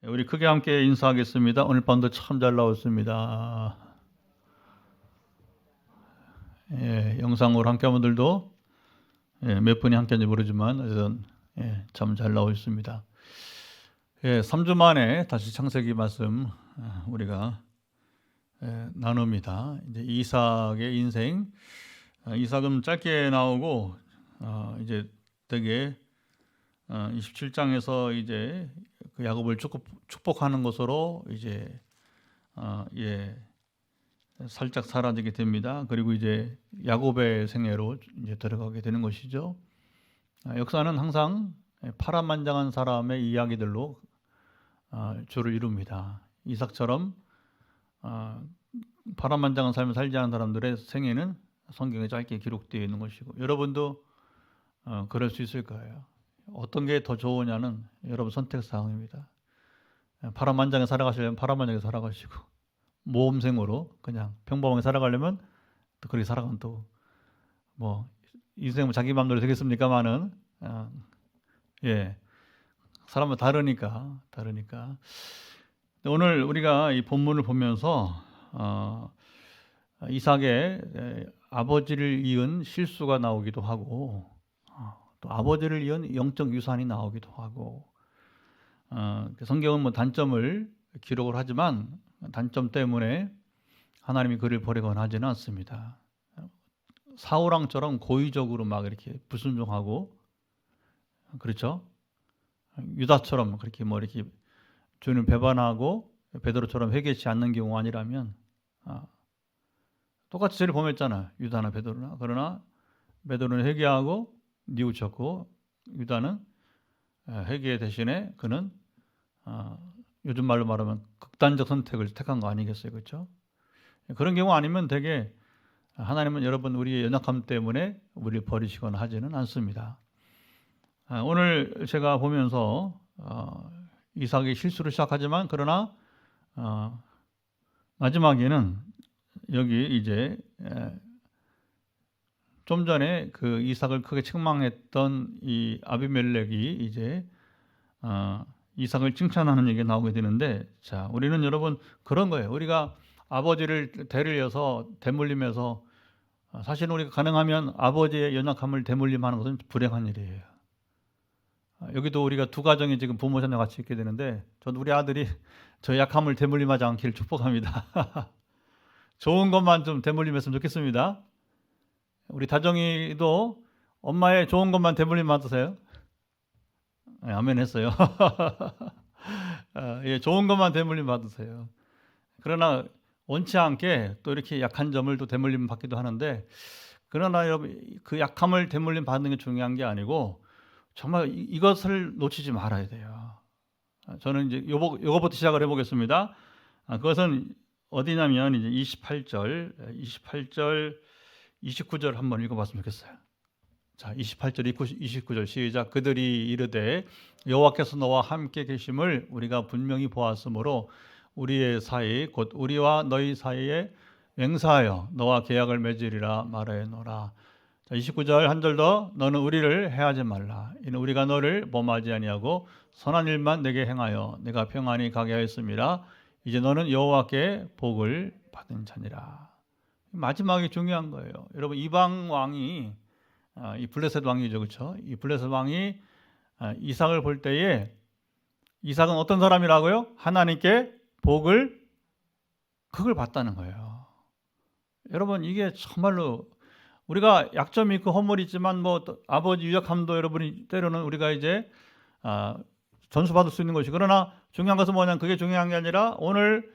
우리 크게 함께 인사하겠습니다. 오늘 밤도 참 잘 나왔습니다. 영상으로 함께 한 분들도 몇 분이 함께인지 모르지만 어쨌든 참 잘 나오고 있습니다. 3주 만에 다시 창세기 말씀 우리가 나눕니다. 이제 이삭의 인생, 이삭은 짧게 나오고 이제 되게 27장에서 이제 그 야곱을 축복하는 것으로 이제 살짝 사라지게 됩니다. 그리고 이제 야곱의 생애로 이제 들어가게 되는 것이죠. 역사는 항상 파란만장한 사람의 이야기들로 주를 이룹니다. 이삭처럼 파란만장한 삶을 살지 않은 사람들의 생애는 성경에 짧게 기록되어 있는 것이고, 여러분도 그럴 수 있을 거예요. 어떤 게 더 좋으냐는 여러분 선택사항입니다. 파란만장하게 살아가시려면 파란만장하게 살아가시고, 모험생으로 그냥 평범하게 살아가려면 또 그렇게 살아가면 또 뭐 인생은 자기 마음대로 되겠습니까마는 사람은 다르니까. 오늘 우리가 이 본문을 보면서 이삭의 아버지를 이은 실수가 나오기도 하고, 또 아버지를 이은 영적 유산이 나오기도 하고, 성경은 뭐 단점을 기록을 하지만 단점 때문에 하나님이 그를 버리거나 하지는 않습니다. 사울왕처럼 고의적으로 막 이렇게 불순종하고, 그렇죠? 유다처럼 그렇게 뭐 이렇게 주님을 배반하고 베드로처럼 회개치 않는 경우가 아니라면 똑같이 죄를 범했잖아요. 유다나 베드로나. 그러나 베드로는 회개하고 뉘우쳤고, 유다는 회개 대신에 그는 요즘 말로 말하면 극단적 선택을 택한 거 아니겠어요? 그렇죠? 그런 경우 아니면 되게 하나님은 여러분 우리의 연약함 때문에 우리를 버리시거나 하지는 않습니다. 오늘 제가 보면서 이삭이 실수를 시작하지만, 그러나 마지막에는 여기 이제 좀 전에 그 이삭을 크게 책망했던 이 아비멜렉이 이제 이삭을 칭찬하는 얘기가 나오게 되는데, 자, 우리는 여러분 그런 거예요. 우리가 아버지를 대를 이어서 대물림해서, 사실은 우리가 가능하면 아버지의 연약함을 대물림하는 것은 불행한 일이에요. 여기도 우리가 두 가정이 지금 부모 자녀 같이 있게 되는데, 저도 우리 아들이 저 약함을 대물림하지 않기를 축복합니다. 좋은 것만 좀 대물림했으면 좋겠습니다. 우리 다정이도 엄마의 좋은 것만 대물림 받으세요. 아멘 했어요. 좋은 것만 대물림 받으세요. 그러나 원치 않게 또 이렇게 약한 점을 또 대물림 받기도 하는데, 그러나 여러분 그 약함을 대물림 받는 게 중요한 게 아니고, 정말 이것을 놓치지 말아야 돼요. 저는 이제 요거부터 시작을 해보겠습니다. 그것은 어디냐면 이제 28절, 29절 한번 읽어봤으면 좋겠어요. 자, 28절, 29절 시작. 그들이 이르되 여호와께서 너와 함께 계심을 우리가 분명히 보았으므로 우리의 사이 곧 우리와 너희 사이에 맹세하여 너와 계약을 맺으리라 말하노라. 자, 29절 한 절 더. 너는 우리를 해하지 말라. 이는 우리가 너를 범하지 아니하고 선한 일만 내게 행하여 내가 평안히 가게 하였습니다. 이제 너는 여호와께 복을 받은 자니라. 마지막이 중요한 거예요. 여러분 이방 왕이 이 블레셋 왕이죠, 그렇죠? 이 블레셋 왕이 이삭을 볼 때에 이삭은 어떤 사람이라고요? 하나님께 그걸 받다는 거예요. 여러분 이게 정말로 우리가 약점이 있고 허물이 있지만 뭐 아버지 유약함도 여러분이 때로는 우리가 이제 전수받을 수 있는 것이, 그러나 중요한 것은 뭐냐면 그게 중요한 게 아니라 오늘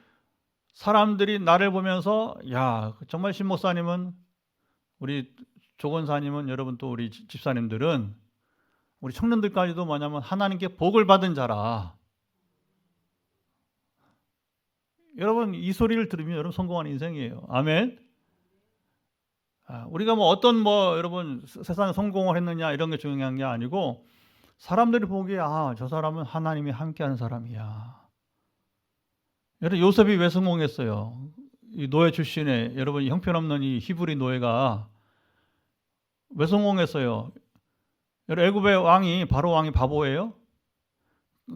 사람들이 나를 보면서 야 정말 신 목사님은, 우리 조건사님은, 여러분 또 우리 집사님들은, 우리 청년들까지도 뭐냐면 하나님께 복을 받은 자라. 여러분 이 소리를 들으면 여러분 성공한 인생이에요. 아멘. 우리가 뭐 어떤 뭐 여러분 세상에 성공을 했느냐 이런 게 중요한 게 아니고, 사람들이 보기에 저 사람은 하나님이 함께하는 사람이야. 여러분 요셉이 왜 성공했어요? 이 노예 출신의 여러분 형편없는 이 히브리 노예가 왜 성공했어요? 여러분 애굽의 왕이 바로 왕이 바보예요?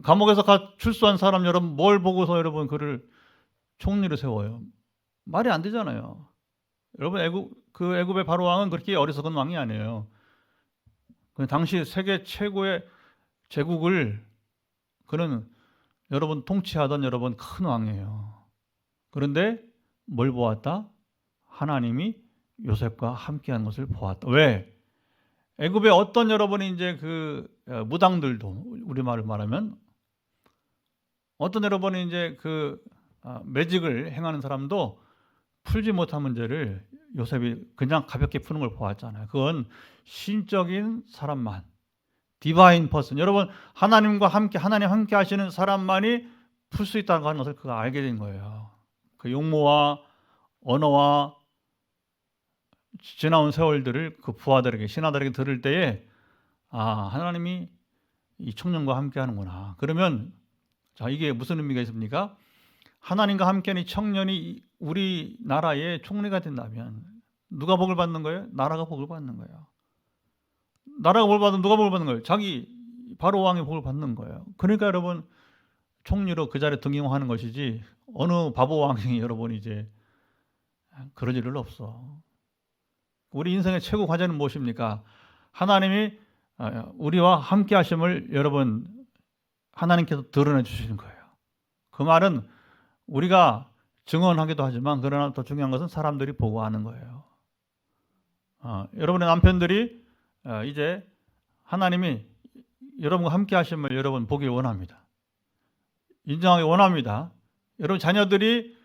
감옥에서 출소한 사람 여러분 뭘 보고서 여러분 그를 총리로 세워요? 말이 안 되잖아요. 여러분 애굽의 바로 왕은 그렇게 어리석은 왕이 아니에요. 당시 세계 최고의 제국을 그는 여러분 통치하던 여러분 큰 왕이에요. 그런데 뭘 보았다? 하나님이 요셉과 함께한 것을 보았다. 왜? 애굽의 어떤 여러분이 이제 그 무당들도 우리말을 말하면 어떤 여러분이 이제 그 매직을 행하는 사람도 풀지 못한 문제를 요셉이 그냥 가볍게 푸는 걸 보았잖아요. 그건 신적인 사람만, 디바인 퍼슨. 여러분 하나님 함께 하시는 사람만이 풀 수 있다는 것을 그가 알게 된 거예요. 그 용모와 언어와 지나온 세월들을 그 부하들에게 신하들에게 들을 때에 하나님이 이 청년과 함께 하는구나. 그러면 자, 이게 무슨 의미가 있습니까? 하나님과 함께하는 이 청년이 우리나라의 총리가 된다면 누가 복을 받는 거예요? 나라가 복을 받는 거예요. 나라가 복을 받으면 누가 복을 받는 거예요? 자기 바로 왕이 복을 받는 거예요. 그러니까 여러분 총리로 그 자리에 등용하는 것이지 어느 바보 왕이 여러분 이제 그럴 일은 없어. 우리 인생의 최고 과제는 무엇입니까? 하나님이 우리와 함께 하심을 여러분 하나님께서 드러내 주시는 거예요. 그 말은 우리가 증언하기도 하지만 그러나 더 중요한 것은 사람들이 보고 아는 거예요. 여러분의 남편들이 이제 하나님이 여러분과 함께 하심을 여러분 보길 원합니다. 인정하기 원합니다. 여러분 자녀들이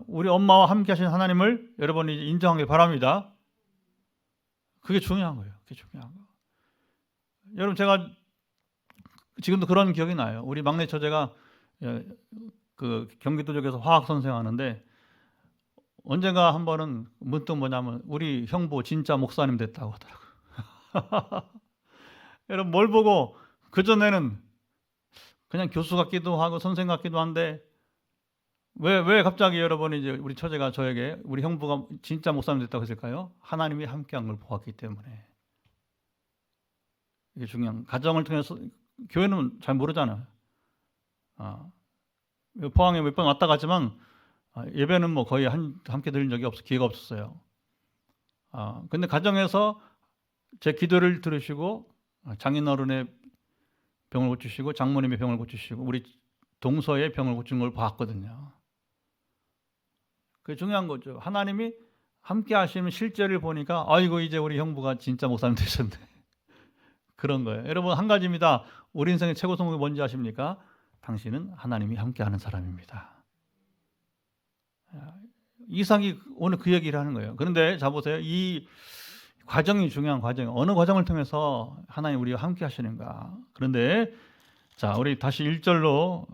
우리 엄마와 함께 하신 하나님을 여러분이 인정하기 바랍니다. 그게 중요한 거예요. 그게 중요한 거. 여러분 제가 지금도 그런 기억이 나요. 우리 막내 처제가 그 경기도 쪽에서 화학 선생하는데 언젠가 한 번은 문득 뭐냐면 우리 형부 진짜 목사님 됐다고 하더라고요. 여러분 뭘 보고 그전에는 그냥 교수 같기도 하고 선생 같기도 한데 왜 갑자기 여러분이 이제 우리 처제가 저에게 우리 형부가 진짜 목사님 됐다고 했을까요? 하나님이 함께한 걸 보았기 때문에. 이게 중요한 가정을 통해서 교회는 잘 모르잖아요. 포항에 몇 번 왔다 갔지만 예배는 뭐 거의 함께 드린 적이 기회가 없었어요. 근데 가정에서 제 기도를 들으시고 장인어른의 병을 고치시고 장모님의 병을 고치시고 우리 동서의 병을 고치는 걸 봤거든요. 그게 중요한 거죠. 하나님이 함께 하시는 실제를 보니까 아이고 이제 우리 형부가 진짜 목사님 되셨네. 그런 거예요. 여러분 한 가지입니다. 우리 인생의 최고 성공이 뭔지 아십니까? 당신은 하나님이 함께하는 사람입니다. 이삭이 오늘 그 얘기를 하는 거예요. 그런데 자 보세요. 이 과정이 중요한 과정이에요. 어느 과정을 통해서 하나님 우리와 함께 하시는가. 그런데 자 우리 다시 1절로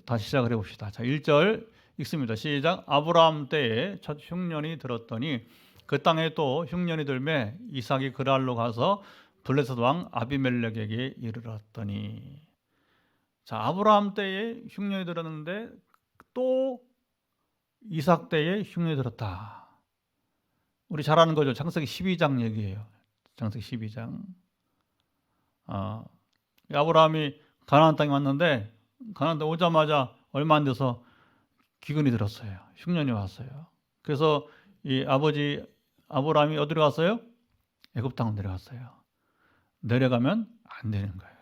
다시 시작을 해봅시다. 자 1절 읽습니다. 시작. 아브라함 때에 첫 흉년이 들었더니 그 땅에 또 흉년이 들매 이삭이 그랄로 가서 블레셋 왕 아비멜렉에게 이르렀더니 자 아브라함 때에 흉년이 들었는데 또 이삭 때에 흉년이 들었다. 우리 잘 아는 거죠. 창세기 12장 얘기예요. 창세기 12장. 아브라함이 가나안 땅에 왔는데 가나안 땅에 오자마자 얼마 안 돼서 기근이 들었어요. 흉년이 왔어요. 그래서 이 아버지 아브라함이 어디로 갔어요? 애굽 땅으로 내려갔어요. 내려가면 안 되는 거예요.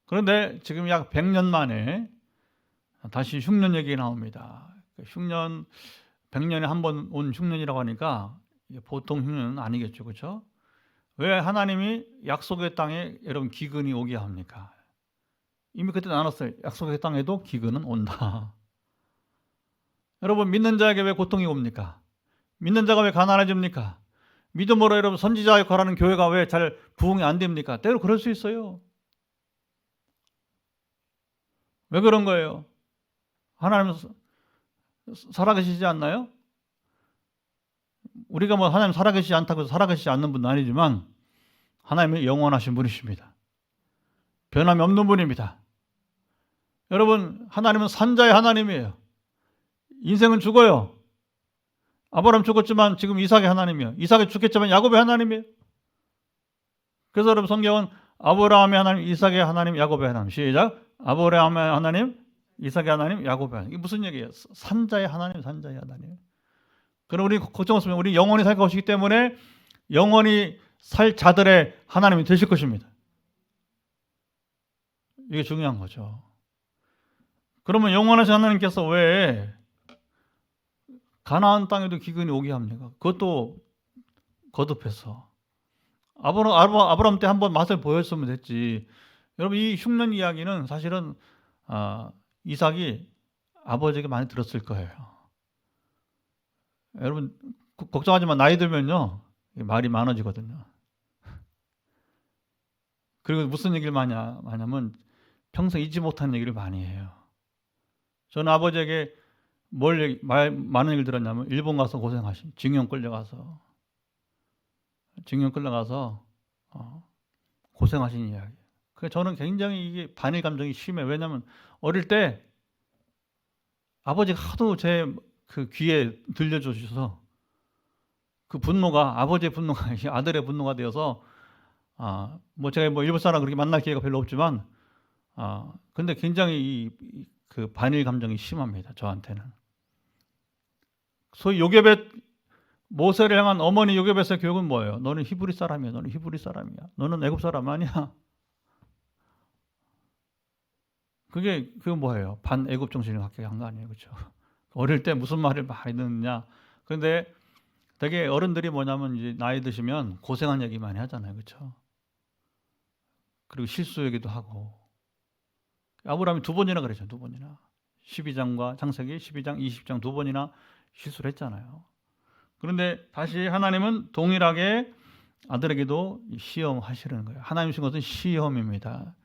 그런데 지금 약 100년 만에 다시 흉년 얘기가 나옵니다. 흉년 100년에 한 번 온 흉년이라고 하니까 보통 흉년은 아니겠죠. 그렇죠? 왜 하나님이 약속의 땅에 여러분 기근이 오게 합니까? 이미 그때 나눴어요. 약속의 땅에도 기근은 온다. 여러분 믿는 자에게 왜 고통이 옵니까? 믿는 자가 왜 가난해집니까? 믿음으로 여러분 선지자 역할하는 교회가 왜 잘 부흥이 안 됩니까? 때로 그럴 수 있어요. 왜 그런 거예요? 하나님은 살아계시지 않나요? 우리가 뭐 하나님 살아계시지 않다고 해서 살아계시지 않는 분은 아니지만 하나님은 영원하신 분이십니다. 변함이 없는 분입니다. 여러분 하나님은 산자의 하나님이에요. 인생은 죽어요. 아브라함 죽었지만 지금 이삭의 하나님이에요. 이삭이 죽겠지만 야곱의 하나님이에요. 그래서 여러분 성경은 아브라함의 하나님, 이삭의 하나님, 야곱의 하나님. 시작. 아브라함의 하나님, 이삭의 하나님, 야곱의 하나님. 이게 무슨 얘기예요? 산자의 하나님, 산자의 하나님. 그럼 우리 걱정 없으면 우리 영원히 살 것이기 때문에 영원히 살 자들의 하나님이 되실 것입니다. 이게 중요한 거죠. 그러면 영원하신 하나님께서 왜 가나안 땅에도 기근이 오게 합니까? 그것도 거듭해서 아브라함 때 한번 맛을 보였으면 됐지. 여러분, 이 흉년 이야기는 사실은 이삭이 아버지에게 많이 들었을 거예요. 여러분 걱정하지 마. 나이 들면요 말이 많아지거든요. 그리고 무슨 얘기를 많이 하냐면 평생 잊지 못하는 얘기를 많이 해요. 저는 아버지에게 많은 얘기를 들었냐면 일본 가서 고생하신, 징용 끌려가서 고생하신 이야기. 그래서 저는 굉장히 이게 반일 감정이 심해. 왜냐하면 어릴 때 아버지가 하도 제 그 귀에 들려주셔서 그 분노가, 아버지의 분노가 아들의 분노가 되어서 뭐 제가 뭐 일본 사람 그렇게 만날 기회가 별로 없지만 근데 굉장히 그 반일 감정이 심합니다. 저한테는. 소위 요괴벳, 모세를 향한 어머니 요괴벳의 교육은 뭐예요? 너는 히브리 사람이야. 너는 히브리 사람이야. 너는 애굽 사람 아니야. 그게 뭐예요? 반애굽 정신을 갖게 한 거 아니에요, 그렇죠? 어릴 때 무슨 말을 많이 듣느냐. 그런데 되게 어른들이 뭐냐면 이제 나이 드시면 고생한 얘기 많이 하잖아요, 그렇죠? 그리고 실수 얘기도 하고. 아브라함이 2번이나 그랬죠, 2번이나. 12장과 창세기 12장, 20장 2번이나 실수를 했잖아요. 그런데 다시 하나님은 동일하게 아들에게도 시험하시는 거예요. 하나님 주신 것은 시험입니다.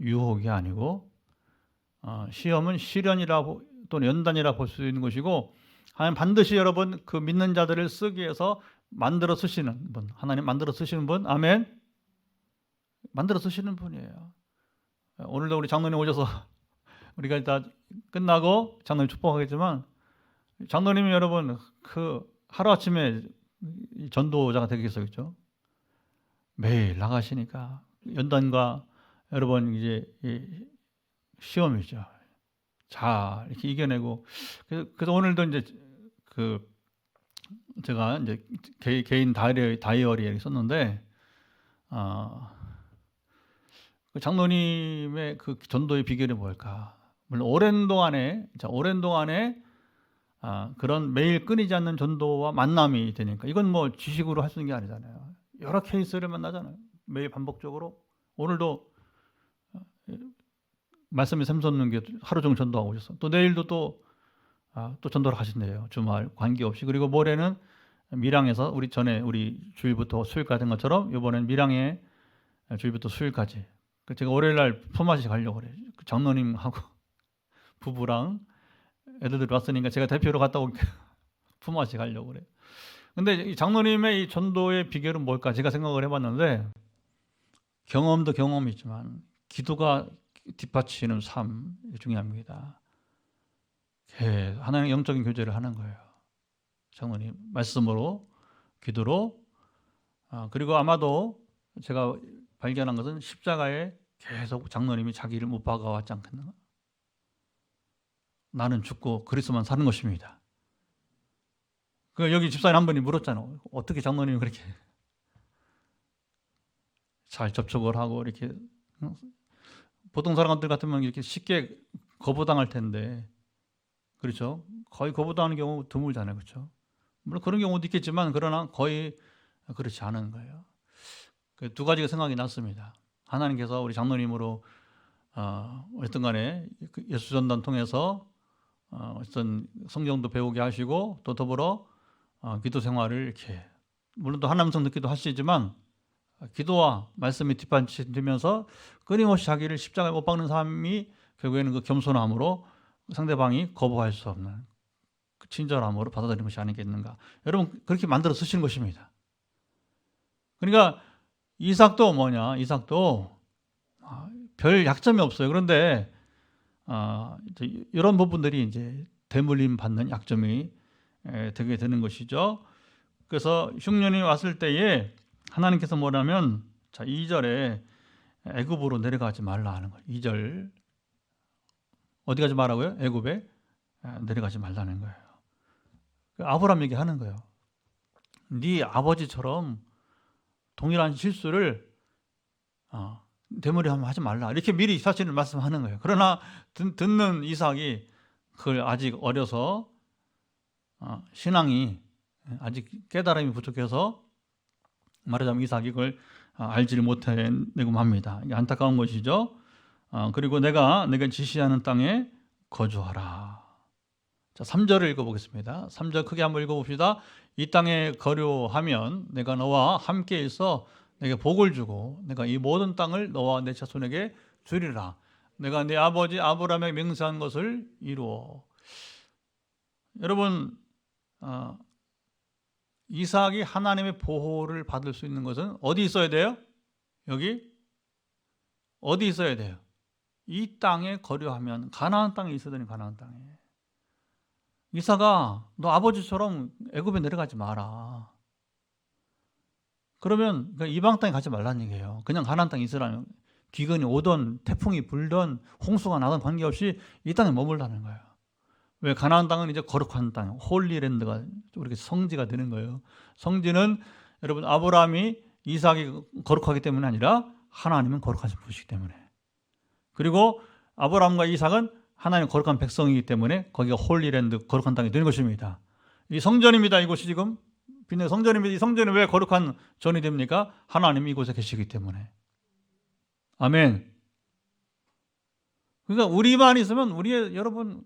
유혹이 아니고 시험은 시련이라고 또는 연단이라 볼 수 있는 것이고, 하나님 반드시 여러분 그 믿는 자들을 쓰기 위해서 만들어 쓰시는 분, 하나님 만들어 쓰시는 분, 아멘. 만들어 쓰시는 분이에요. 오늘도 우리 장로님 오셔서 우리가 다 끝나고 장로님 축복하겠지만, 장로님이 여러분 그 하루아침에 전도자가 되겠어요, 매일 나가시니까 연단과 여러분 이제 시험이죠. 자, 이렇게 이겨내고. 그래서 오늘도 이제 제가 이제 개인 다이어리에 썼는데, 그 장로님의 그 전도의 비결이 뭘까? 물론 오랜 동안에 그런 매일 끊이지 않는 전도와 만남이 되니까, 이건 뭐 지식으로 할 수 있는 게 아니잖아요. 여러 케이스를 만나잖아요. 매일 반복적으로. 오늘도 말씀이 샘솟는 게 하루 종일 전도하고 오셨어. 또 내일도 또 전도를 하신대요. 주말 관계없이. 그리고 모레는 밀양에서 우리 주일부터 수요일까지 한 것처럼 이번엔 밀양에 주일부터 수요일까지. 제가 월요일날 품앗이 가려고 그래요. 장로님하고 부부랑 애들이 왔으니까 제가 대표로 갔다 오고 품앗이 가려고 그래요. 근데 이 장로님의 이 전도의 비결은 뭘까? 제가 생각을 해봤는데, 경험도 경험이지만 기도가 뒷받치는 삶이 중요합니다. 하나님 영적인 교제를 하는 거예요. 장로님 말씀으로, 기도로. 그리고 아마도 제가 발견한 것은 십자가에 계속 장로님이 자기를 못 박아왔지 않겠나? 나는 죽고 그리스도만 사는 것입니다. 여기 집사님 한 분이 물었잖아요. 어떻게 장로님이 그렇게 잘 접촉을 하고 이렇게, 보통 사람들 같으면 이렇게 쉽게 거부당할 텐데, 그렇죠? 거의 거부당하는 경우 드물잖아요, 그렇죠? 물론 그런 경우도 있겠지만 그러나 거의 그렇지 않은 거예요. 두 가지가 생각이 났습니다. 하나님께서 우리 장로님으로 어쨌든 간에 예수전단 통해서 어떤 성경도 배우게 하시고, 또 더불어 기도 생활을 이렇게, 물론 또 하나님 성도기도 하시지만 기도와 말씀이 뒷받침되면서 끊임없이 자기를 십자가에 못 박는 삶이 결국에는 그 겸손함으로 상대방이 거부할 수 없는 그 친절함으로 받아들이는 것이 아니겠는가. 여러분 그렇게 만들어 쓰시는 것입니다. 그러니까 이삭도 별 약점이 없어요. 그런데 이런 부분들이 이제 대물림 받는 약점이 되게 되는 것이죠. 그래서 흉년이 왔을 때에 하나님께서 뭐냐면, 자 2절에 애굽으로 내려가지 말라 하는 거예요. 2절 어디 가지 말라고요? 애굽에 내려가지 말라는 거예요. 아브라함 얘기하는 거예요. 네 아버지처럼 동일한 실수를 되물이하면 하지 말라. 이렇게 미리 사실을 말씀하는 거예요. 그러나 듣는 이삭이 그걸 아직 어려서 신앙이 아직 깨달음이 부족해서 말하자면 이삭이 그걸 알지를 못해내고 합니다. 안타까운 것이죠. 그리고 내가 지시하는 땅에 거주하라. 자, 3절을 읽어보겠습니다. 3절 크게 한번 읽어봅시다. 이 땅에 거류하면 내가 너와 함께 있어 내게 복을 주고 내가 이 모든 땅을 너와 내 자손에게 주리라. 내가 네 아버지 아브라함에게 맹세한 것을 이루어. 여러분, 이삭이 하나님의 보호를 받을 수 있는 것은 어디 있어야 돼요? 여기? 어디 있어야 돼요? 이 땅에 거류하면 가나안 땅에 있어야 되는 가나안 땅에. 이삭아, 너 아버지처럼 애굽에 내려가지 마라. 그러면 이방 땅에 가지 말라는 얘기예요. 그냥 가나안 땅에 있으라는, 기근이 오던 태풍이 불던 홍수가 나던 관계없이 이 땅에 머물라는 거예요. 왜? 가나안 땅은 이제 거룩한 땅, 홀리랜드가 이렇게 성지가 되는 거예요. 성지는 여러분 아브라함이 이삭이 거룩하기 때문이 아니라 하나님은 거룩하신 분이시기 때문에. 그리고 아브라함과 이삭은 하나님 거룩한 백성이기 때문에 거기가 홀리랜드, 거룩한 땅이 되는 것입니다. 이 성전입니다. 이곳이 지금 빛의 성전입니다. 이 성전이 왜 거룩한 전이 됩니까? 하나님이 이곳에 계시기 때문에. 아멘. 그러니까 우리만 있으면 여러분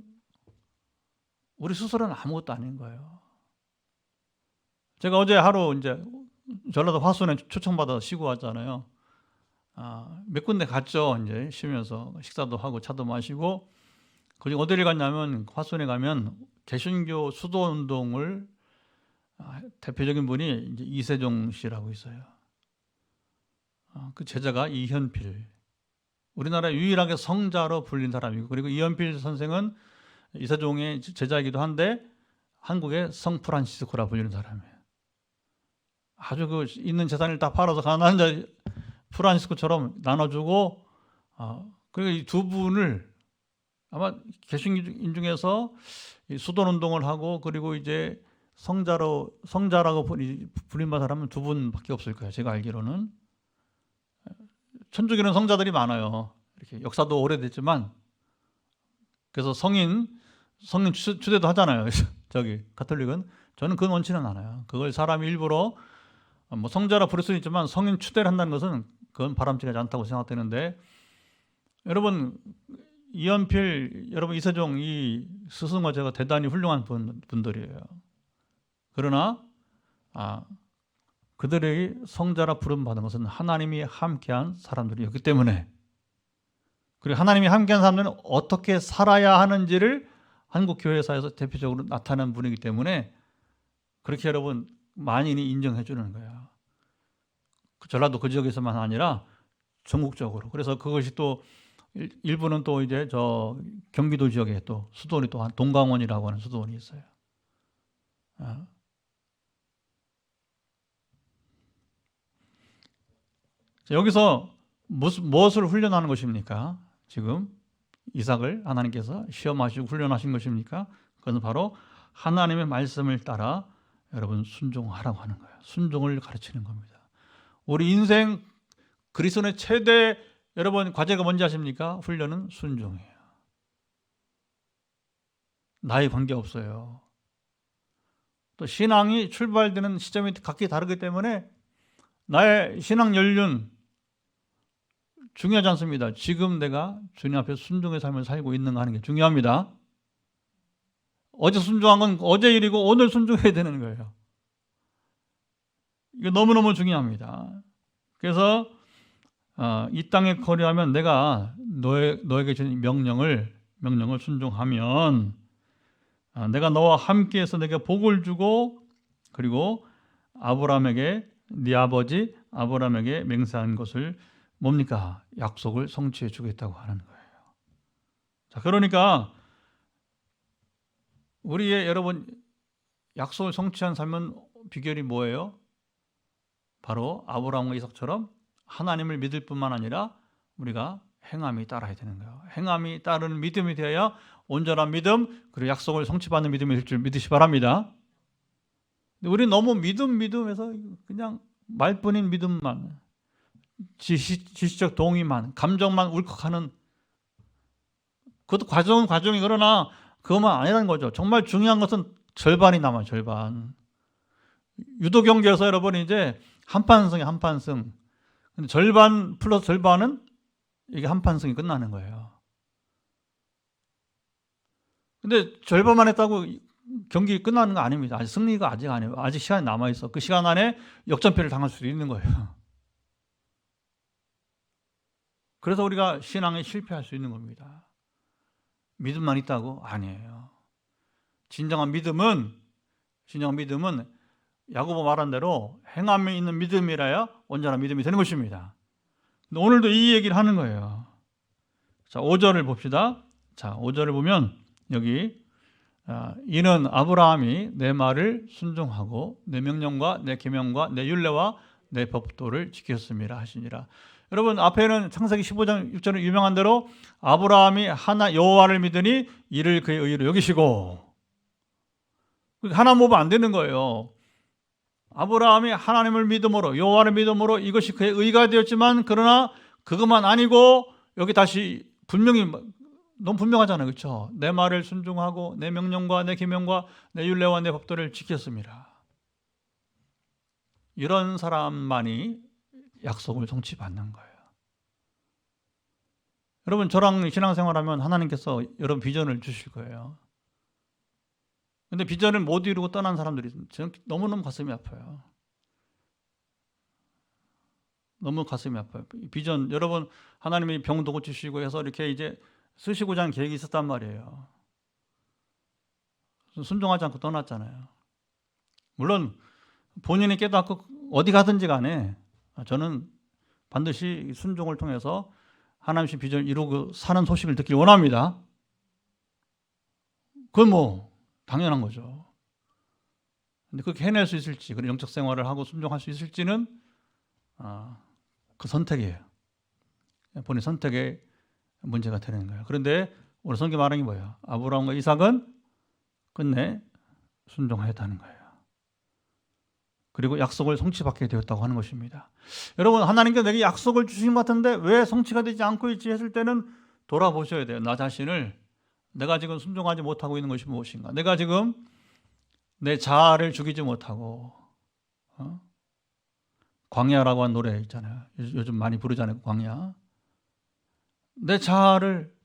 우리 스스로는 아무것도 아닌 거예요. 제가 어제 하루 이제 전라도 화순에 초청받아서 쉬고 왔잖아요. 몇 군데 갔죠. 이제 쉬면서 식사도 하고 차도 마시고. 그리고 어디를 갔냐면 화순에 가면 개신교 수도운동을 대표적인 분이 이제 이세종 씨라고 있어요. 그 제자가 이현필. 우리나라 유일하게 성자로 불린 사람이고, 그리고 이현필 선생은 이세종의 제자이기도 한데 한국의 성 프란시스코라 불리는 사람이에요. 아주 그 있는 재산을 다 팔아서 가난한 자 프란시스코처럼 나눠주고, 그리고 이 두 분을 아마 개신교인 중에서 수도운동을 하고 그리고 이제 성자라고 불림받은 사람은 두 분밖에 없을 거예요. 제가 알기로는. 천주교는 성자들이 많아요. 이렇게 역사도 오래됐지만, 그래서 성인 추대도 하잖아요. 저기 가톨릭은. 저는 그 원치는 않아요. 그걸 사람이 일부러 뭐 성자라 부를 수는 있지만 성인 추대를 한다는 것은 그건 바람직하지 않다고 생각되는데, 여러분 이현필, 여러분 이세종, 이 스승과 제가 대단히 훌륭한 분들이에요. 그러나 그들이 성자라 부름받은 것은 하나님이 함께한 사람들이었기 때문에, 그리고 하나님이 함께한 사람들은 어떻게 살아야 하는지를 한국 교회사에서 대표적으로 나타낸 분이기 때문에 그렇게 여러분 만인이 인정해 주는 거예요. 전라도 그 지역에서만 아니라 전국적으로. 그래서 그것이 또 일부는 또 이제 저 경기도 지역에 또 수도원이 또 동강원이라고 하는 수도원이 있어요. 여기서 무엇을 훈련하는 것입니까? 지금 이삭을 하나님께서 시험하시고 훈련하신 것입니까? 그것은 바로 하나님의 말씀을 따라 여러분 순종하라고 하는 거예요. 순종을 가르치는 겁니다. 우리 인생 그리스도의 최대 여러분 과제가 뭔지 아십니까? 훈련은 순종이에요. 나이 관계없어요. 또 신앙이 출발되는 시점이 각기 다르기 때문에 나의 신앙 연륜 중요하지 않습니다. 지금 내가 주님 앞에 순종의 삶을 살고 있는가 하는 게 중요합니다. 어제 순종한 건 어제 일이고 오늘 순종해야 되는 거예요. 이거 너무너무 중요합니다. 그래서 이 땅에 거류하면 내가 너에게 주는 명령을 순종하면 내가 너와 함께해서 내게 복을 주고, 그리고 아브라함에게 네 아버지 아브라함에게 맹세한 것을 뭡니까? 약속을 성취해 주겠다고 하는 거예요. 자, 그러니까 우리의 여러분 약속을 성취한 삶은 비결이 뭐예요? 바로 아브라함과 이삭처럼 하나님을 믿을 뿐만 아니라 우리가 행함이 따라야 되는 거예요. 행함이 따르는 믿음이 되어야 온전한 믿음, 그리고 약속을 성취받는 믿음이 될 줄 믿으시 바랍니다. 우리 너무 믿음에서 그냥 말뿐인 믿음만, 지시적 동의만, 감정만 울컥하는, 그것도 과정이 그러나 그것만 아니라는 거죠. 정말 중요한 것은 절반이 남아요. 절반. 유도 경기에서 여러분 이제 한판승이에요. 한판승. 근데 절반 플러스 절반은 이게 한판승이 끝나는 거예요. 근데 절반만 했다고 경기 끝나는 거 아닙니다. 아직 승리가 아직 아니에요. 아직 시간이 남아있어. 그 시간 안에 역전패를 당할 수도 있는 거예요. 그래서 우리가 신앙에 실패할 수 있는 겁니다. 믿음만 있다고? 아니에요. 진정한 믿음은 야고보 말한 대로 행함이 있는 믿음이라야 온전한 믿음이 되는 것입니다. 근데 오늘도 이 얘기를 하는 거예요. 자, 5절을 봅시다. 자, 5절을 보면 여기 이는 아브라함이 내 말을 순종하고 내 명령과 내 계명과 내 율례와 내 법도를 지켰습니다 하시니라. 여러분 앞에는 창세기 15장 6절은 유명한 대로 아브라함이 하나 여호와를 믿으니 이를 그의 의로 여기시고, 하나 모으면 안 되는 거예요. 아브라함이 하나님을 믿음으로 여호와를 믿음으로 이것이 그의 의가 되었지만, 그러나 그것만 아니고 여기 다시 분명히 너무 분명하잖아요. 그렇죠? 내 말을 순종하고 내 명령과 내 계명과 내 율례와 내 법도를 지켰습니다. 이런 사람만이 약속을 성취받는 거예요. 여러분 저랑 신앙생활하면 하나님께서 여러분 비전을 주실 거예요. 근데 비전을 못 이루고 떠난 사람들이 저는 너무너무 가슴이 아파요. 너무 가슴이 아파요. 비전, 여러분 하나님이 병도 고치시고 해서 이렇게 이제 쓰시고자 하는 계획이 있었단 말이에요. 순종하지 않고 떠났잖아요. 물론 본인이 깨닫고 어디 가든지 간에 저는 반드시 순종을 통해서 하나님의 비전을 이루고 사는 소식을 듣길 원합니다. 그건 뭐 당연한 거죠. 근데 그렇게 해낼 수 있을지, 그런 영적 생활을 하고 순종할 수 있을지는 그 선택이에요. 본인 선택의 문제가 되는 거예요. 그런데 오늘 성경 말하는 게 뭐예요? 아브라함과 이삭은 끝내 순종하였다는 거예요. 그리고 약속을 성취받게 되었다고 하는 것입니다. 여러분 하나님께서 내게 약속을 주신 것 같은데 왜 성취가 되지 않고 있지 했을 때는 돌아보셔야 돼요. 나 자신을, 내가 지금 순종하지 못하고 있는 것이 무엇인가? 내가 지금 내 자아를 죽이지 못하고 광야라고 한 노래 있잖아요. 요즘 많이 부르잖아요. 광야. 내 자아를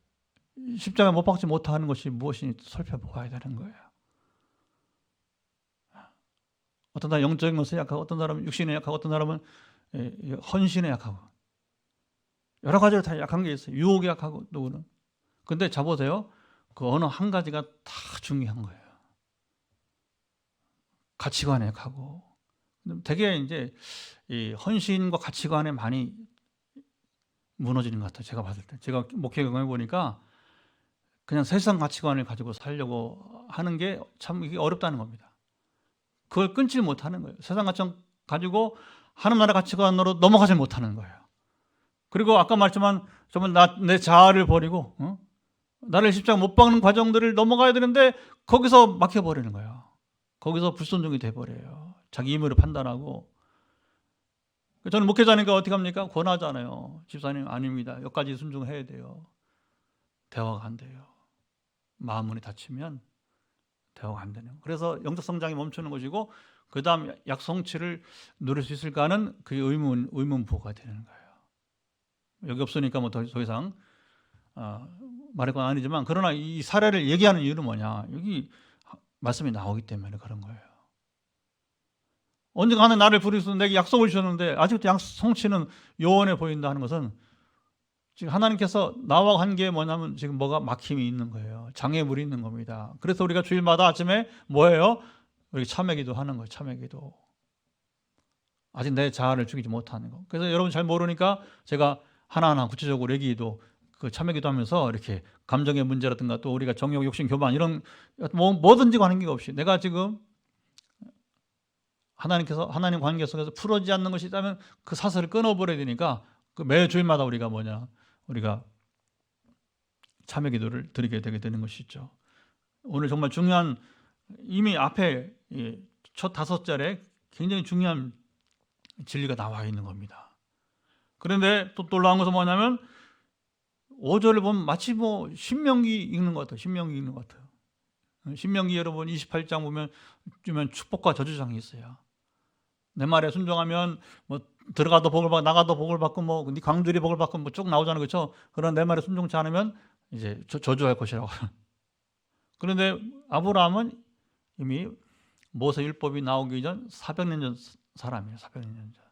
십자가에 못 박지 못하는 것이 무엇인지 살펴보아야 되는 거예요. 어떤 사람은 영적인 것에 약하고, 어떤 사람은 육신에 약하고, 어떤 사람은 헌신에 약하고, 여러 가지로 다 약한 게 있어요. 유혹에 약하고, 누구는. 근데 잡으세요. 그 어느 한 가지가 다 중요한 거예요. 가치관에 약하고. 되게 이제 이 헌신과 가치관에 많이 무너지는 것 같아요. 제가 봤을 때. 제가 목회 경험해 보니까 그냥 세상 가치관을 가지고 살려고 하는 게 참 이게 어렵다는 겁니다. 그걸 끊지 못하는 거예요. 세상 가치관 가지고 하나님 나라 가치관으로 넘어가지 못하는 거예요. 그리고 아까 말했지만 정말 내 자아를 버리고 나를 십자가 못 박는 과정들을 넘어가야 되는데 거기서 막혀버리는 거예요. 거기서 불순종이 돼버려요. 자기 힘으로 판단하고. 저는 목회자니까 어떻게 합니까? 권하잖아요. 집사님 아닙니다. 여기까지 순종해야 돼요. 대화가 안 돼요. 마음 문이 닫히면 대화가 안 되는. 그래서 영적 성장이 멈추는 것이고 그 다음 약성치를 누릴 수 있을까는 그게 의문부호가 되는 거예요. 여기 없으니까 뭐 더 이상 말할 건 아니지만, 그러나 이 사례를 얘기하는 이유는 뭐냐? 여기 말씀이 나오기 때문에 그런 거예요. 언젠가 나를 부르셔서 내게 약속을 주셨는데 아직도 약속 성취는 요원해 보인다 하는 것은 지금 하나님께서 나와 관계에 뭐냐면 지금 뭐가 막힘이 있는 거예요. 장애물이 있는 겁니다. 그래서 우리가 주일마다 아침에 뭐예요? 우리 참회기도 하는 거예요. 참회기도. 아직 내 자아를 죽이지 못하는 거. 그래서 여러분 잘 모르니까 제가 하나하나 구체적으로 얘기도 그 참회기도 하면서 이렇게 감정의 문제라든가 또 우리가 정욕, 욕심, 교만 이런 뭐든지 관계가 없이 내가 지금 하나님 관계 속에서 풀어지지 않는 것이 있다면 그 사슬을 끊어버려야 되니까 그 매 주일마다 우리가 뭐냐 우리가 참회 기도를 드리게 되게 되는 것이죠. 오늘 정말 중요한, 이미 앞에 첫 5절에 굉장히 중요한 진리가 나와 있는 겁니다. 그런데 또 놀라운 것은 뭐냐면 5절을 보면 마치 뭐 신명기 읽는 것 같아요. 신명기 읽는 것 같아요. 신명기 여러분 28장 보면 축복과 저주장이 있어요. 내 말에 순종하면 뭐 들어가도 복을 받고 나가도 복을 받고 뭐 네 광들이 복을 받고 뭐 쭉 나오잖아요. 그렇죠? 그런 내 말에 순종치 않으면 이제 저주할 것이라고. 그런데 아브라함은 이미 모세 율법이 나오기 전 400년 전 사람이에요. 400년 전.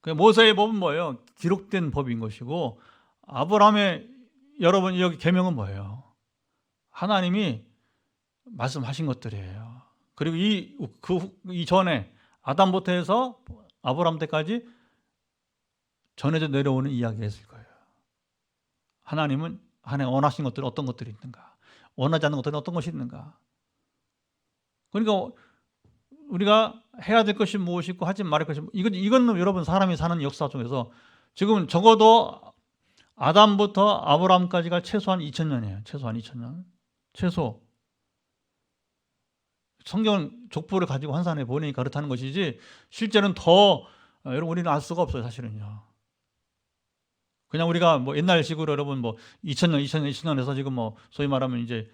그 모세의 법은 뭐예요? 기록된 법인 것이고, 아브라함의 여러분 여기 계명은 뭐예요? 하나님이 말씀하신 것들이에요. 그리고 이 전에 아담부터 해서 아브라함 때까지 전해져 내려오는 이야기가 있을 거예요. 하나님은 하나님 원하신 것들은 어떤 것들이 있는가? 원하지 않는 것들은 어떤 것이 있는가? 그러니까 우리가 해야 될 것이 무엇이 있고 하지 말할 것이 이건 여러분 사람이 사는 역사 중에서 지금 적어도 아담부터 아브라함까지가 최소한 2000년이에요. 최소한 2000년. 최소. 성경은 족보를 가지고 환산해 보니까 그렇다는 것이지 실제는 더 여러분 우리는 알 수가 없어요. 사실은요. 그냥 우리가 뭐 옛날식으로 여러분 뭐 2000년에서 지금 뭐 소위 말하면 이제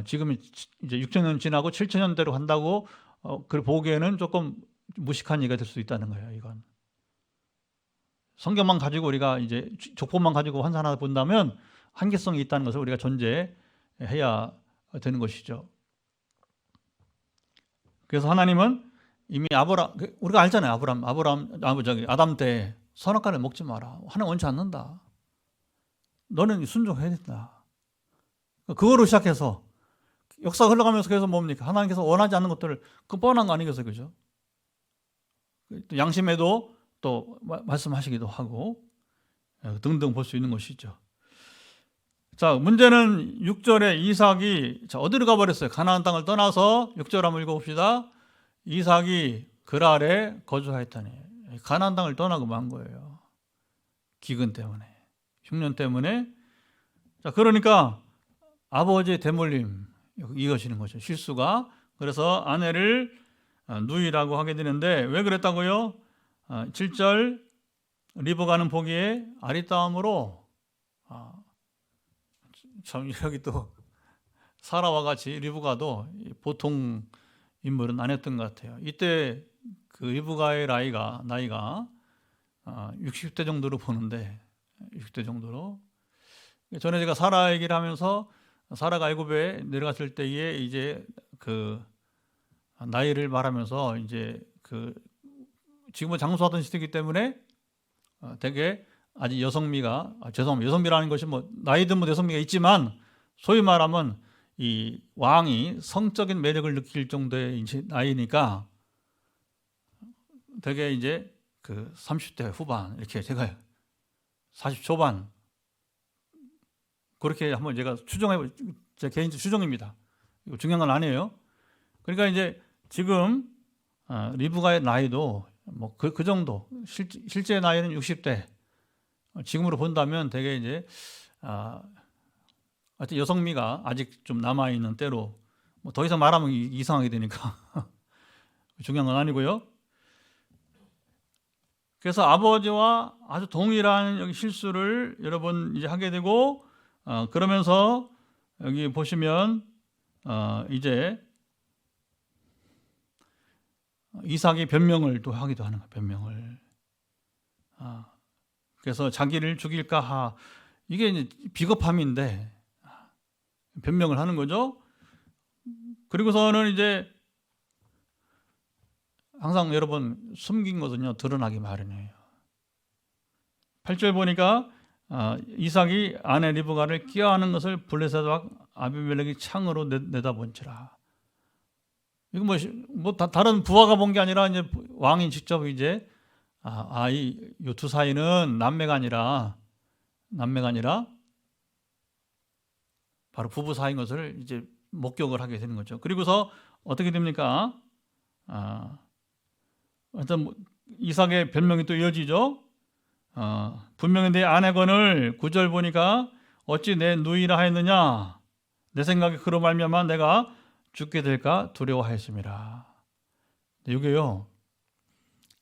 지금 이제 6000년 지나고 7000년대로 간다고 그 보기에는 조금 무식한 얘기가 될 수 있다는 거예요. 이건 성경만 가지고 우리가 이제 족보만 가지고 환산하다 본다면 한계성이 있다는 것을 우리가 전제해야 되는 것이죠. 그래서 하나님은 이미 우리가 알잖아요. 아담 때 선악과를 먹지 마라. 하나님 원치 않는다. 너는 순종해야 된다. 그거로 시작해서 역사가 흘러가면서 그래서 뭡니까? 하나님께서 원하지 않는 것들을 그 뻔한 거 아니겠어요, 그죠? 양심에도 또 말씀하시기도 하고 등등 볼 수 있는 것이죠. 자, 문제는 6절에 이삭이 어디로 가버렸어요? 가나안 땅을 떠나서 6절 한번 읽어봅시다. 이삭이 그랄에 거주하였다니. 가나안 땅을 떠나고 만 거예요. 기근 때문에, 흉년 때문에. 자, 그러니까 아버지의 대물림 이어지는 거죠. 실수가. 그래서 아내를 누이라고 하게 되는데 왜 그랬다고요? 7절 리브가는 보기에 아리따움으로 참 여기 또 사라와 같이 리브가도 보통 인물은 아니었던 것 같아요. 이때 그 리브가의 나이가 60대 정도로 보는데 60대 정도로. 전에 제가 사라 얘기를 하면서 사라가 애굽에 내려갔을 때에 이제 그 나이를 말하면서 이제 그 지금은 장수하던 시대이기 때문에 되게 아직 여성미라는 것이 뭐 나이 든 여성미가 있지만 소위 말하면 이 왕이 성적인 매력을 느낄 정도의 이제 나이니까 되게 이제 그 30대 후반 이렇게 제가 40 초반 그렇게 한번 제가 제 개인적 추정입니다. 이거 중요한 건 아니에요. 그러니까 이제 지금 리브가의 나이도 뭐 그 정도 실제 나이는 60대. 지금으로 본다면 되게 이제 하여튼 여성미가 아직 좀 남아 있는 때로 뭐 더 이상 말하면 이상하게 되니까 중요한 건 아니고요. 그래서 아버지와 아주 동일한 여기 실수를 여러분 이제 하게 되고 그러면서 여기 보시면 이제 이삭이 변명을 또 하기도 하는 거예요. 변명을. 그래서 자기를 죽일까 이게 이제 비겁함인데 변명을 하는 거죠. 그리고서는 이제 항상 여러분 숨긴 것은요 드러나기 마련이에요. 8절 보니까 이삭이 아내 리브가를 끼어하는 것을 블레셋과 아비멜렉이 창으로 내다본지라. 이거 뭐 다른 부하가 본 게 아니라 이제 왕이 직접 이제 이 두 사이는 남매가 아니라 바로 부부 사이인 것을 이제 목격을 하게 되는 거죠. 그리고서 어떻게 됩니까? 하여튼 이삭의 변명이 또 이어지죠. 분명히 내 아내건을 9절 보니까 어찌 내 누이라 하였느냐 내 생각에 그로 말미암아 내가 죽게 될까 두려워하였습니다. 이게요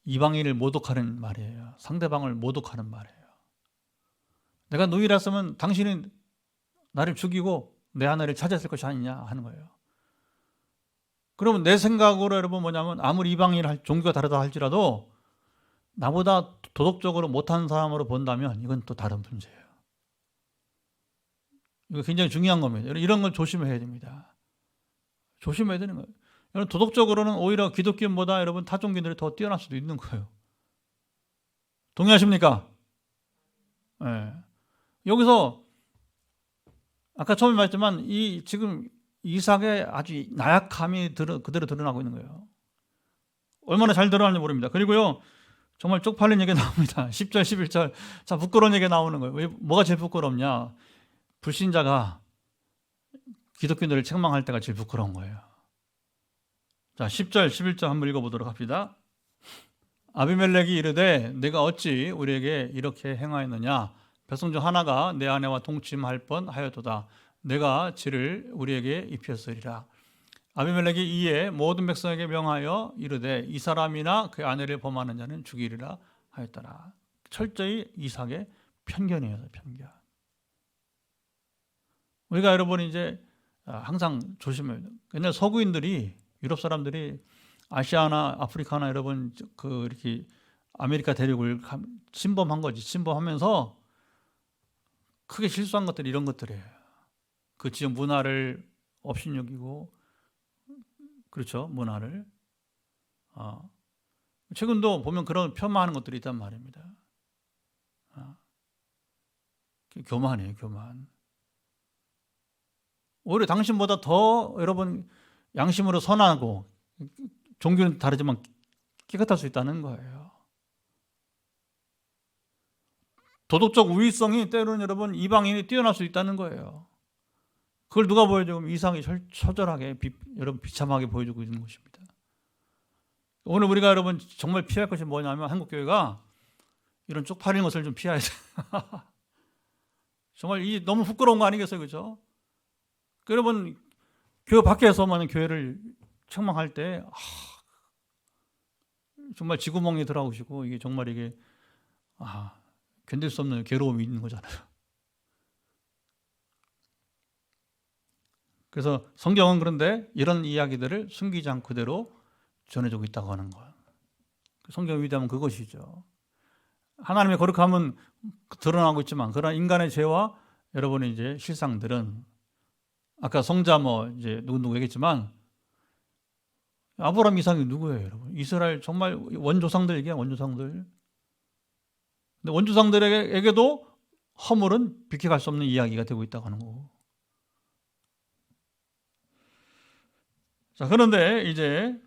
이방인을 모독하는 말이에요. 상대방을 모독하는 말이에요. 내가 누이랐으면 당신이 나를 죽이고 내 아내를 찾았을 것이 아니냐 하는 거예요. 그러면 내 생각으로 여러분 뭐냐면 아무리 이방인 종교가 다르다 할지라도 나보다 도덕적으로 못한 사람으로 본다면 이건 또 다른 문제예요. 이거 굉장히 중요한 겁니다. 이런 걸 조심해야 됩니다. 조심해야 되는 거예요. 여러분 도덕적으로는 오히려 기독교인보다 여러분 타종교인들이 더 뛰어날 수도 있는 거예요. 동의하십니까? 네. 여기서 아까 처음에 말했지만 이 지금 이삭의 아주 나약함이 그대로 드러나고 있는 거예요. 얼마나 잘 드러나는지 모릅니다. 그리고요 정말 쪽팔린 얘기가 나옵니다. 10절 11절 자 부끄러운 얘기가 나오는 거예요. 왜, 뭐가 제일 부끄럽냐? 불신자가 기독교인들을 책망할 때가 제일 부끄러운 거예요. 자 10절 11절 한번 읽어보도록 합시다. 아비멜렉이 이르되 내가 어찌 우리에게 이렇게 행하였느냐 백성 중 하나가 내 아내와 동침할 뻔하였도다. 내가 지를 우리에게 입혔으리라. 아비멜렉이 이에 모든 백성에게 명하여 이르되 이 사람이나 그 아내를 범하는 자는 죽이리라 하였더라. 철저히 이삭의 편견이에요. 편견. 우리가 여러분 이제 항상 조심해야 돼요. 옛날 서구인들이 유럽 사람들이 아시아나 아프리카나 여러분 그 이렇게 아메리카 대륙을 침범한 거지. 침범하면서 크게 실수한 것들이 이런 것들이에요. 그 지역 문화를 업신여기고 그렇죠. 문화를 최근도 보면 그런 폄하하는 것들이 있단 말입니다. 교만이에요. 교만. 오히려 당신보다 더 여러분 양심으로 선하고 종교는 다르지만 깨끗할 수 있다는 거예요. 도덕적 우위성이 때로는 여러분 이방인이 뛰어날 수 있다는 거예요. 그걸 누가 보여주면 이삭이 처절하게 여러분 비참하게 보여주고 있는 것입니다. 오늘 우리가 여러분 정말 피할 것이 뭐냐면 한국교회가 이런 쪽팔린 것을 좀 피해야 돼요. 정말 이 너무 부끄러운 거 아니겠어요, 그렇죠? 여러분 교회 밖에서만 교회를 책망할 때 정말 지구멍에 들어오시고 이게 정말 이게 견딜 수 없는 괴로움이 있는 거잖아요. 그래서 성경은 그런데 이런 이야기들을 숨기지 않고 그대로 전해주고 있다고 하는 거예요. 성경의 위대함은 그것이죠. 하나님의 거룩함은 드러나고 있지만 그러나 인간의 죄와 여러분의 이제 실상들은 아까 성자 이제 누구 얘기했지만 아브라함 이삭이 누구예요, 여러분? 이스라엘 정말 원조상들 얘기야, 원조상들. 근데 원조상들에게도 허물은 비켜갈 수 없는 이야기가 되고 있다고 하는 거고. 자, 그런데 이제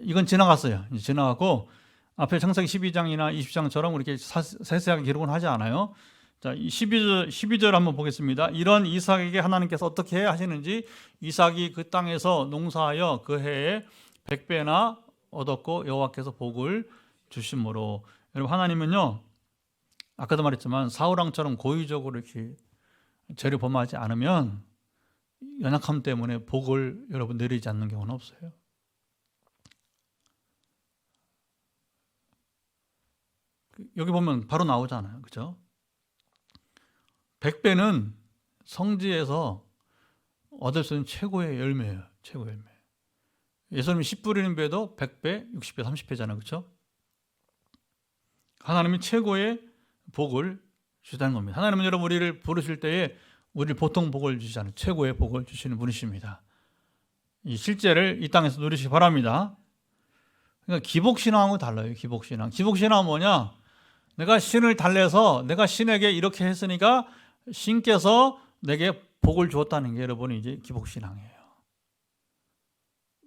이건 지나갔어요. 이제 지나갔고 앞에 창세기 12장이나 20장처럼 이렇게 세세하게 기록은 하지 않아요. 자, 12절 한번 보겠습니다. 이런 이삭에게 하나님께서 어떻게 하시는지 이삭이 그 땅에서 농사하여 그 해에 100배나 얻었고 여호와께서 복을 주심으로. 여러분 하나님은요 아까도 말했지만 사울왕처럼 고의적으로 이렇게 죄를 범하지 않으면 연약함 때문에 복을 여러분 내리지 않는 경우는 없어요. 여기 보면 바로 나오잖아요. 그렇죠? 100배는 성지에서 얻을 수 있는 최고의 열매예요. 최고의 열매. 예수님이 10 뿌리는 배도 100배, 60배, 30배잖아요. 그렇죠? 하나님이 최고의 복을 주시다는 겁니다. 하나님은 여러분 우리를 부르실 때에 우리를 보통 복을 주시지 않아요. 최고의 복을 주시는 분이십니다. 이 실제를 이 땅에서 누리시기 바랍니다. 그러니까 기복신앙하고 달라요. 기복신앙. 기복신앙은 뭐냐? 내가 신을 달래서 내가 신에게 이렇게 했으니까 신께서 내게 복을 주었다는 게 여러분이 이제 기복신앙이에요.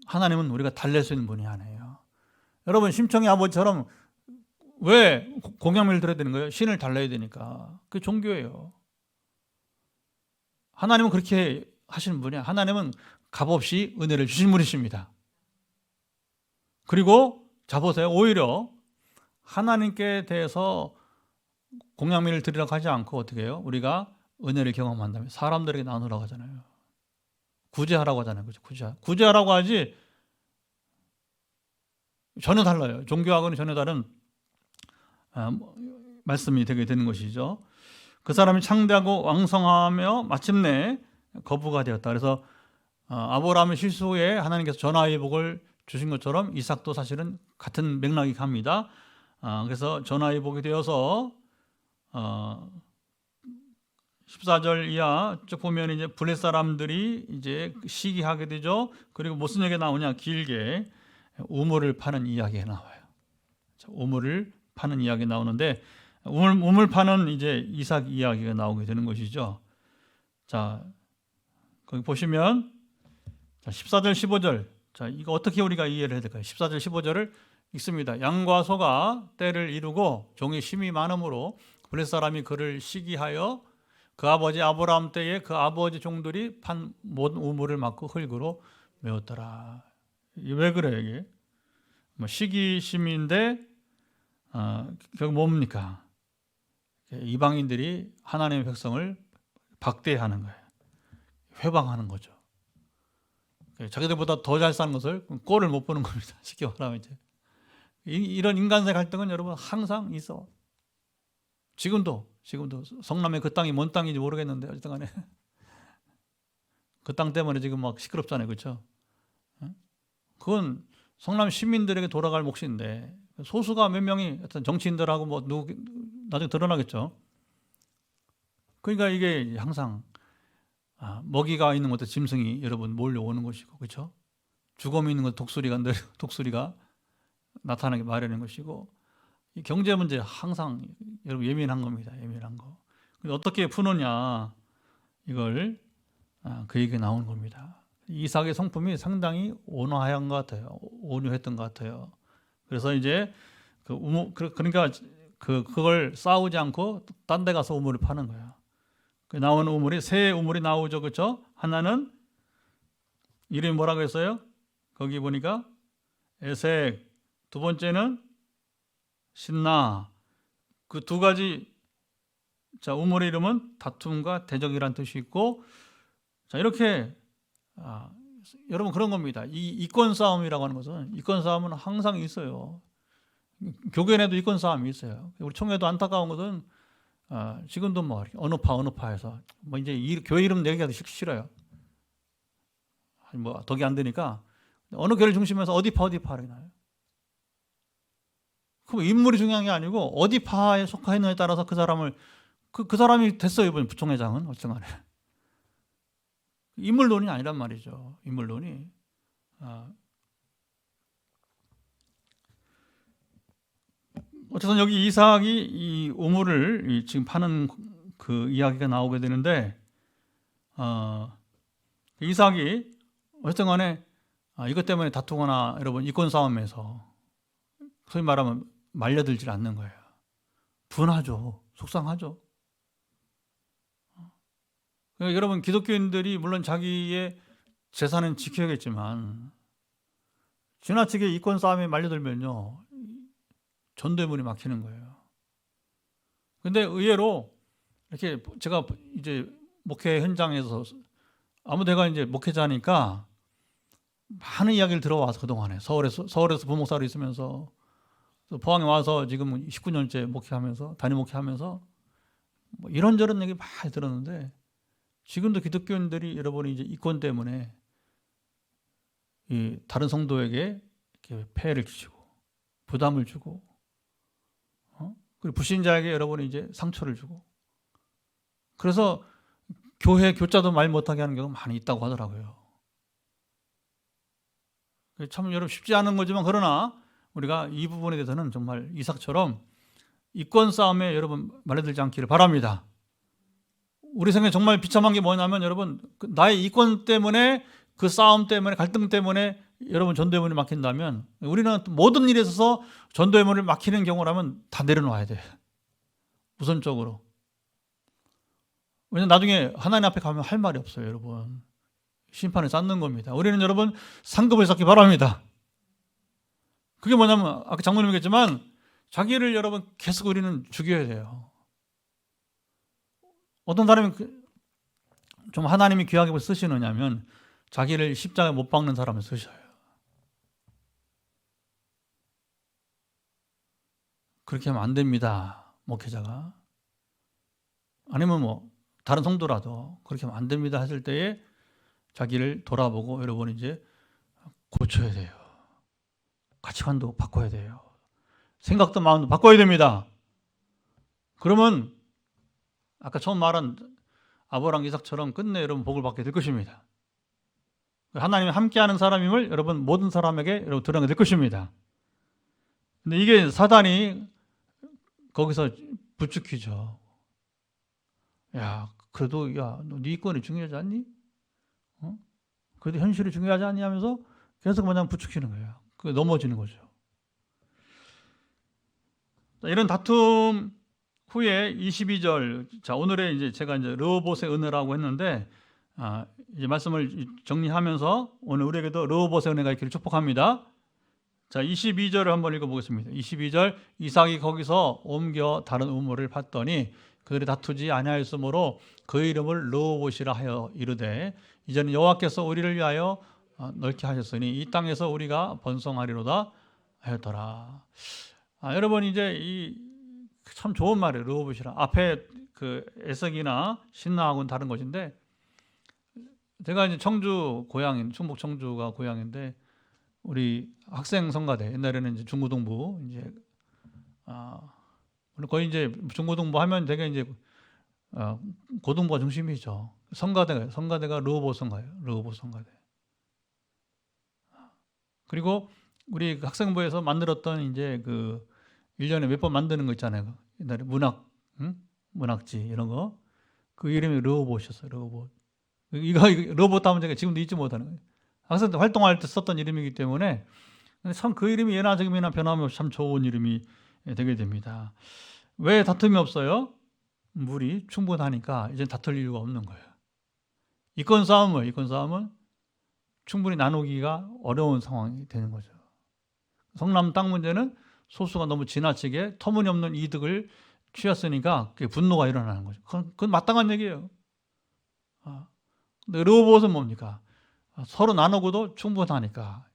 하나님은 우리가 달랠 수 있는 분이 아니에요. 여러분 심청이 아버지처럼 왜 공양미를 드려야 되는 거예요? 신을 달래야 되니까. 그게 종교예요. 하나님은 그렇게 하시는 분이야. 하나님은 값없이 은혜를 주신 분이십니다. 그리고 자 보세요. 오히려 하나님께 대해서 공양미를 드리라고 하지 않고 어떻게 해요? 우리가 은혜를 경험한 다음에 사람들에게 나누라고 하잖아요. 구제하라고 하잖아요. 그죠? 구제하라고 하지 전혀 달라요. 종교하고는 전혀 다른 말씀이 되게 되는 것이죠. 그 사람이 창대하고 왕성하며 마침내 거부가 되었다. 그래서 아브라함의 실수 후에 하나님께서 전화의 복을 주신 것처럼 이삭도 사실은 같은 맥락이 갑니다. 그래서 전화의 복이 되어서 14절 이하 쭉 보면 이제 블레 사람들이 이제 시기하게 되죠. 그리고 무슨 얘기가 나오냐? 길게 우물을 파는 이야기가 나와요. 우물을 파는 이야기 나오는데 우물 파는 이제 이삭 이야기가 나오게 되는 것이죠. 자, 거기 보시면 14절 15절. 자, 이거 어떻게 우리가 이해를 해야 될까요? 14절 15절을 읽습니다. 양과 소가 때를 이루고 종이 심이 많음으로 블레 사람이 그를 시기하여 그 아버지 아브라함 때에 그 아버지 종들이 판 모든 우물을 막고 흙으로 메웠더라. 왜 그래요 이게? 시기심인데 결국 뭡니까? 이방인들이 하나님의 백성을 박대하는 거예요. 회방하는 거죠. 자기들보다 더 잘 사는 것을 꼴을 못 보는 겁니다. 쉽게 말하면 이제 이런 인간의 갈등은 여러분 항상 있어. 지금도 성남의 그 땅이 뭔 땅인지 모르겠는데 어쨌든 간에 그 땅 때문에 지금 막 시끄럽잖아요. 그렇죠? 그건 성남 시민들에게 돌아갈 몫인데 소수가 몇 명이 어떤 정치인들하고 뭐 누구 나중에 드러나겠죠. 그러니까 이게 항상 먹이가 있는 것도 짐승이 여러분 몰려오는 것이고, 그렇죠? 죽음이 있는 것 독수리가 나타나게 마련인 것이고, 이 경제 문제 항상 여러분 예민한 겁니다. 예민한 거. 어떻게 푸느냐 이걸 그 얘기 나오는 겁니다. 이삭의 성품이 상당히 온화한 것 같아요. 온유했던 것 같아요. 그래서 이제 그러니까 그걸 싸우지 않고 딴 데 가서 우물을 파는 거야. 나오는 우물이 세 우물이 나오죠, 그렇죠? 하나는 이름이 뭐라고 했어요? 거기 보니까 에색. 두 번째는 신나. 그 두 가지 우물의 이름은 다툼과 대적이란 뜻이 있고, 자 이렇게 여러분 그런 겁니다. 이 이권 싸움이라고 하는 것은 이권 싸움은 항상 있어요. 교회 내도 이권 싸움이 있어요. 우리 총회도 안타까운 것은 지금도 뭐 어느 파에서 뭐 이제 교회 이름 내기가 싫어요. 뭐 덕이 안 되니까 어느 교회를 중심해서 어디 파 이렇게 나요. 그럼 인물이 중요한 게 아니고 어디 파에 속하였느냐에 따라서 그 사람을 그 사람이 됐어요. 이번 부총회장은 어쨌든 간에 인물론이 아니란 말이죠. 인물론이. 어쨌든 여기 이삭이 이 우물을 지금 파는 그 이야기가 나오게 되는데, 이삭이 어쨌든 간에 이것 때문에 다투거나 여러분 이권 싸움에서 소위 말하면 말려들질 않는 거예요. 분하죠. 속상하죠. 그러니까 여러분 기독교인들이 물론 자기의 재산은 지켜야겠지만 지나치게 이권 싸움에 말려들면요 전도의 문이 막히는 거예요. 근데 의외로 이렇게 제가 이제 목회 현장에서 아무 데가 이제 목회자니까 많은 이야기를 들어와서 그동안에 서울에서 부목사로 있으면서 포항에 와서 지금 19년째 목회하면서 담임 목회하면서 뭐 이런저런 얘기 많이 들었는데 지금도 기독교인들이 여러분이 이제 이권 때문에 이 다른 성도에게 이렇게 폐해를 끼치고 부담을 주고 그리고 불신자에게 여러분이 이제 상처를 주고 그래서 교회 교자도 말 못하게 하는 경우가 많이 있다고 하더라고요. 참 여러분 쉽지 않은 거지만 그러나 우리가 이 부분에 대해서는 정말 이삭처럼 이권 싸움에 여러분 말려들지 않기를 바랍니다. 우리 생각에 정말 비참한 게 뭐냐면 여러분 나의 이권 때문에 그 싸움 때문에 갈등 때문에 여러분 전도의 문이 막힌다면 우리는 모든 일에 있어서 전도의 문을 막히는 경우라면 다 내려놓아야 돼. 우선적으로. 왜냐면 나중에 하나님 앞에 가면 할 말이 없어요. 여러분. 심판을 쌓는 겁니다. 우리는 여러분 상급을 쌓기 바랍니다. 그게 뭐냐면 아까 장모님 얘기했지만 자기를 여러분 계속 우리는 죽여야 돼요. 어떤 사람이 좀 하나님이 귀하게 쓰시느냐면 자기를 십자가에 못 박는 사람을 쓰셔요. 그렇게 하면 안 됩니다, 목회자가. 아니면 뭐 다른 성도라도 그렇게 하면 안 됩니다 하실 때에 자기를 돌아보고 여러분 이제 고쳐야 돼요. 가치관도 바꿔야 돼요. 생각도 마음도 바꿔야 됩니다. 그러면 아까 처음 말한 아브라함 이삭처럼 끝내 여러분 복을 받게 될 것입니다. 하나님이 함께하는 사람임을 여러분 모든 사람에게 여러분 드러내게 될 것입니다. 근데 이게 사단이 거기서 부추기죠. 야, 그래도 야, 너 네 이권이 중요하지 않니? 그래도 현실이 중요하지 않니 하면서 계속 그냥 부추기는 거예요. 그 넘어지는 거죠. 이런 다툼 후에 22절. 자, 오늘의 이제 제가 이제 르호봇의 은혜라고 했는데, 이제 말씀을 정리하면서 오늘 우리에게도 르호봇의 은혜가 있기를 축복합니다. 자, 22절을 한번 읽어보겠습니다. 22절. 이삭이 거기서 옮겨 다른 우물을 팠더니 그들이 다투지 아니하였으므로 그 이름을 르호봇이라 하여 이르되 이제는 여호와께서 우리를 위하여 넓게 하셨으니 이 땅에서 우리가 번성하리로다 하였더라. 여러분 이제 이 참 좋은 말이에요. 르호봇이라. 앞에 그 에석이나 신나하고는 다른 것인데, 제가 이제 청주 고향인 충북 청주가 고향인데 우리 학생 성가대 옛날에는 이제 중고등부 이제 거의 이제 중고등부 하면 되게 이제 고등부가 중심이죠. 성가대가 르호봇 성가예요. 르호봇 성가대. 그리고 우리 학생부에서 만들었던 이제 그 1년에 몇 번 만드는 거 있잖아요. 옛날에 문학지 이런 거. 그 이름이 르호봇이었어요. 르호봇. 이거 르호봇 하면 제가 지금도 잊지 못하는 거예요. 학생 때 활동할 때 썼던 이름이기 때문에 참 그 이름이 예나 지금이나 변함없이 참 좋은 이름이 되게 됩니다. 왜 다툼이 없어요? 물이 충분하니까 이제 다툴 이유가 없는 거예요. 이권 싸움은 충분히 나누기가 어려운 상황이 되는 거죠. 성남 땅 문제는 소수가 너무 지나치게 터무니없는 이득을 취했으니까 그게 분노가 일어나는 거죠. 그건 마땅한 얘기예요. 근데 르호봇은 뭡니까? 서로 나누고도 충분하니까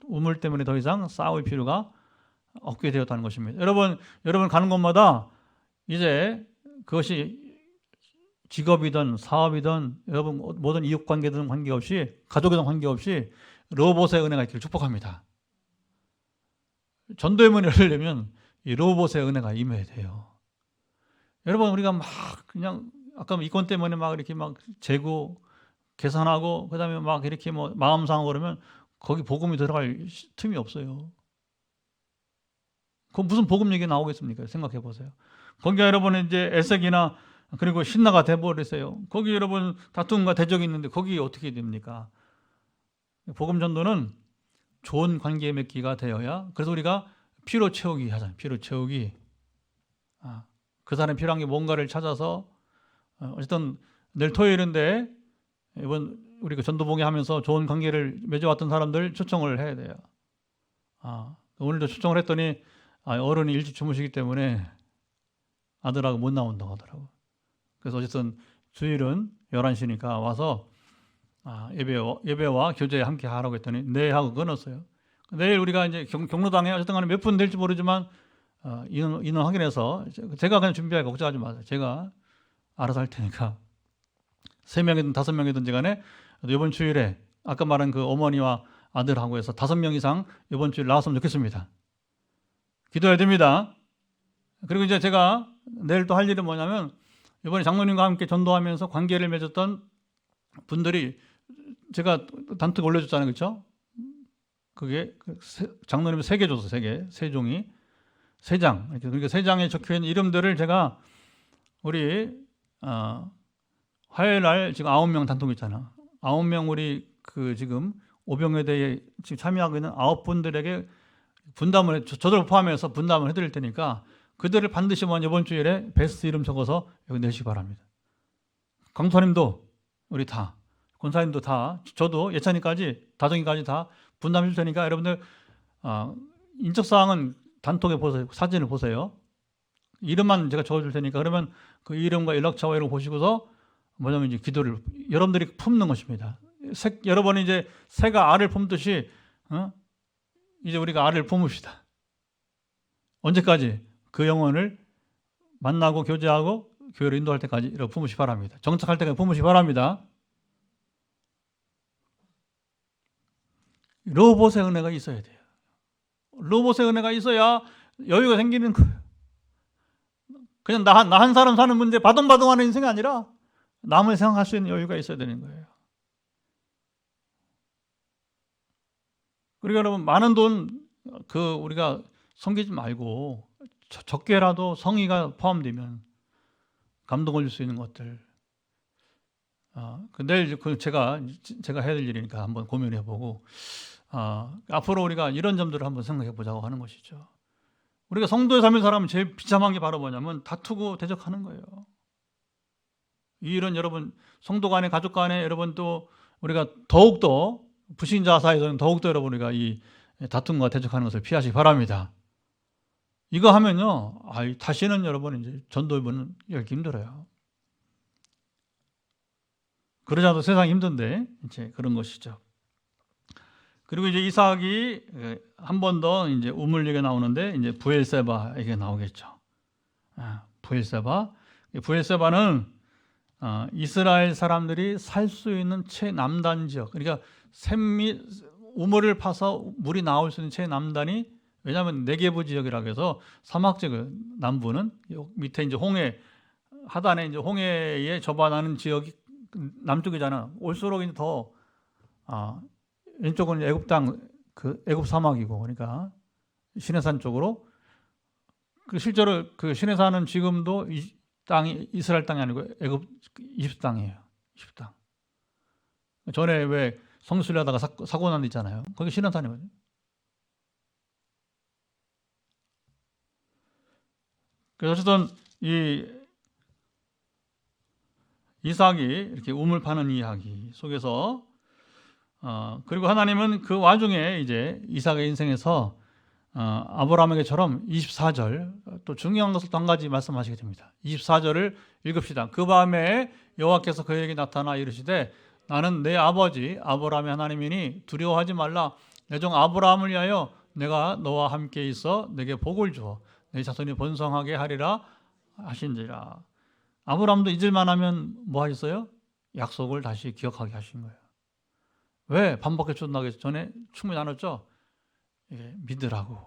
우물 때문에 더 이상 싸울 필요가 없게 되었다는 것입니다. 여러분 가는 곳마다 이제 그것이 직업이든 사업이든 여러분 모든 이웃관계든 관계없이 가족이든 관계없이 르호봇의 은혜가 있기를 축복합니다. 전도의 문을 열려면 이 르호봇의 은혜가 임해야 돼요. 여러분 우리가 막 그냥 아까 이권 때문에 막 이렇게 막 재고 계산하고 그다음에 막 이렇게 뭐 마음 상하고 그러면 거기 복음이 들어갈 틈이 없어요. 그 무슨 복음 얘기 나오겠습니까? 생각해 보세요. 거기가 여러분 이제 에색이나 그리고 신나가 돼버리세요. 거기 여러분 다툼과 대적이 있는데 거기 어떻게 됩니까? 복음 전도는 좋은 관계 맺기가 되어야. 그래서 우리가 피로 채우기 하잖아요. 피로 채우기. 그 사람이 필요한 게 뭔가를 찾아서 어쨌든 내일 토요일인데 이번 우리가 전도봉에 하면서 좋은 관계를 맺어왔던 사람들 초청을 해야 돼요. 오늘도 초청을 했더니 어른이 일찍 주무시기 때문에 아들하고 못 나온다고 하더라고. 그래서 어쨌든 주일은 11시니까 와서 예배와 교제에 함께 하라고 했더니 네 하고 끊었어요. 내일 우리가 이제 경로당에 어쨌든 간에 몇 분 될지 모르지만 인원 확인해서 제가 그냥 준비하고 걱정하지 마세요. 제가 알아서 할 테니까 3명이든 5명이든지 간에 이번 주일에 아까 말한 그 어머니와 아들하고 해서 5명 이상 이번 주일 나왔으면 좋겠습니다. 기도해야 됩니다. 그리고 이제 제가 내일 또 할 일은 뭐냐면 이번에 장로님과 함께 전도하면서 관계를 맺었던 분들이 제가 단톡 올려줬잖아요. 그렇죠? 그게 장로님 3개 줬어. 3개. 세 종이. 3장. 그러니까 3장에 적혀있는 이름들을 제가 우리 화요일 날 지금 9명 단톡 있잖아. 9명 우리 그 지금 오병회대에 지금 참여하고 있는 9분들에게 분담을 저들 포함해서 분담을 해드릴 테니까 그들을 반드시 이번 주일에 베스트 이름 적어서 여기 내시기 바랍니다. 강사님도 우리 다, 권사님도 다, 저도 예찬이까지 다정이까지 다 분담해 줄 테니까 여러분들 인적사항은 단톡에 보세요. 사진을 보세요. 이름만 제가 적어줄 테니까 그러면 그 이름과 연락처와 이런 거 보시고서 뭐냐면 이제 기도를 여러분들이 품는 것입니다. 여러분이 이제 새가 알을 품듯이 이제 우리가 알을 품읍시다. 언제까지? 그 영혼을 만나고 교제하고 교회를 인도할 때까지 이렇게 품으시 바랍니다. 정착할 때까지 품으시 바랍니다. 로봇의 은혜가 있어야 돼요. 로봇의 은혜가 있어야 여유가 생기는 거예요. 그냥 나 한 사람 사는 문제 바둥바둥하는 인생이 아니라 남을 생각할 수 있는 여유가 있어야 되는 거예요. 그리고 여러분 많은 돈 우리가 섬기지 말고 적게라도 성의가 포함되면 감동을 줄 수 있는 것들. 내일 제가 해야 될 일이니까 한번 고민해 보고 앞으로 우리가 이런 점들을 한번 생각해 보자고 하는 것이죠. 우리가 성도의 삶을 살아가면 제일 비참한 게 바로 뭐냐면 다투고 대적하는 거예요. 이 일은 여러분 성도 간에 가족 간에 여러분 또 우리가 더욱더 불신자 사이에서는 더욱더 여러분 우리가 이 다툼과 대적하는 것을 피하시기 바랍니다. 이거 하면요, 다시는 여러분 이제 전도해보는 열기 힘들어요. 그러지 않아도 세상이 힘든데 이제 그런 것이죠. 그리고 이제 이삭이 한 번 더 이제 우물 얘기가 나오는데 이제 브엘세바 얘기가 나오겠죠. 브엘세바는 이스라엘 사람들이 살 수 있는 최남단 지역, 그러니까 우물을 파서 물이 나올 수 있는 최남단이, 왜냐하면 네게부 지역이라고 해서 사막 지역 남부는 밑에 이제 홍해 하단에 이제 홍해에 접어나는 지역이 남쪽이잖아. 올수록 이제 더 왼쪽은 애굽 땅, 애굽 사막이고, 그러니까 시내산 쪽으로. 실제로 시내산은 지금도 이 땅이 이스라엘 땅이 아니고 애굽 이집트 땅이에요. 이집트 땅. 전에 왜 성수리하다가 사고 난 데 있잖아요. 거기 시내산이거든요. 그래서 어쨌든 이 이삭이 이렇게 우물 파는 이야기 속에서 그리고 하나님은 그 와중에 이제 이삭의 인생에서 아브라함에게처럼 24절 또 중요한 것을 또 한 가지 말씀하시게 됩니다. 24절을 읽읍시다. 그 밤에 여호와께서 그에게 나타나 이르시되 나는 내 아버지 아브라함의 하나님이니 두려워하지 말라. 내 종 아브라함을 위하여 내가 너와 함께 있어 내게 복을 주어 내 자손이 번성하게 하리라 하신지라. 아브라함도 잊을만 하면 뭐 하셨어요? 약속을 다시 기억하게 하신 거예요. 왜? 반복해 쫓나기 전에 충분히 나눴죠? 믿으라고.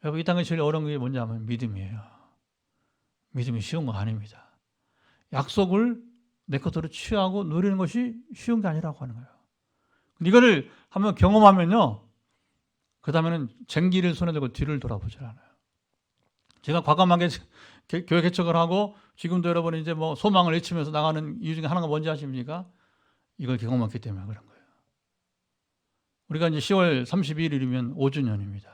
여러분, 이 땅에 제일 어려운 게 뭐냐면 믿음이에요. 믿음이 쉬운 거 아닙니다. 약속을 내 것으로 취하고 누리는 것이 쉬운 게 아니라고 하는 거예요. 이거를 한번 경험하면요, 그 다음에는 쟁기를 손에 들고 뒤를 돌아보질 않아요. 제가 과감하게 교회 개척을 하고 지금도 여러분이 이제 뭐 소망을 외치면서 나가는 이유 중에 하나가 뭔지 아십니까? 이걸 경험했기 때문에 그런 거예요. 우리가 이제 10월 31일이면 5주년입니다.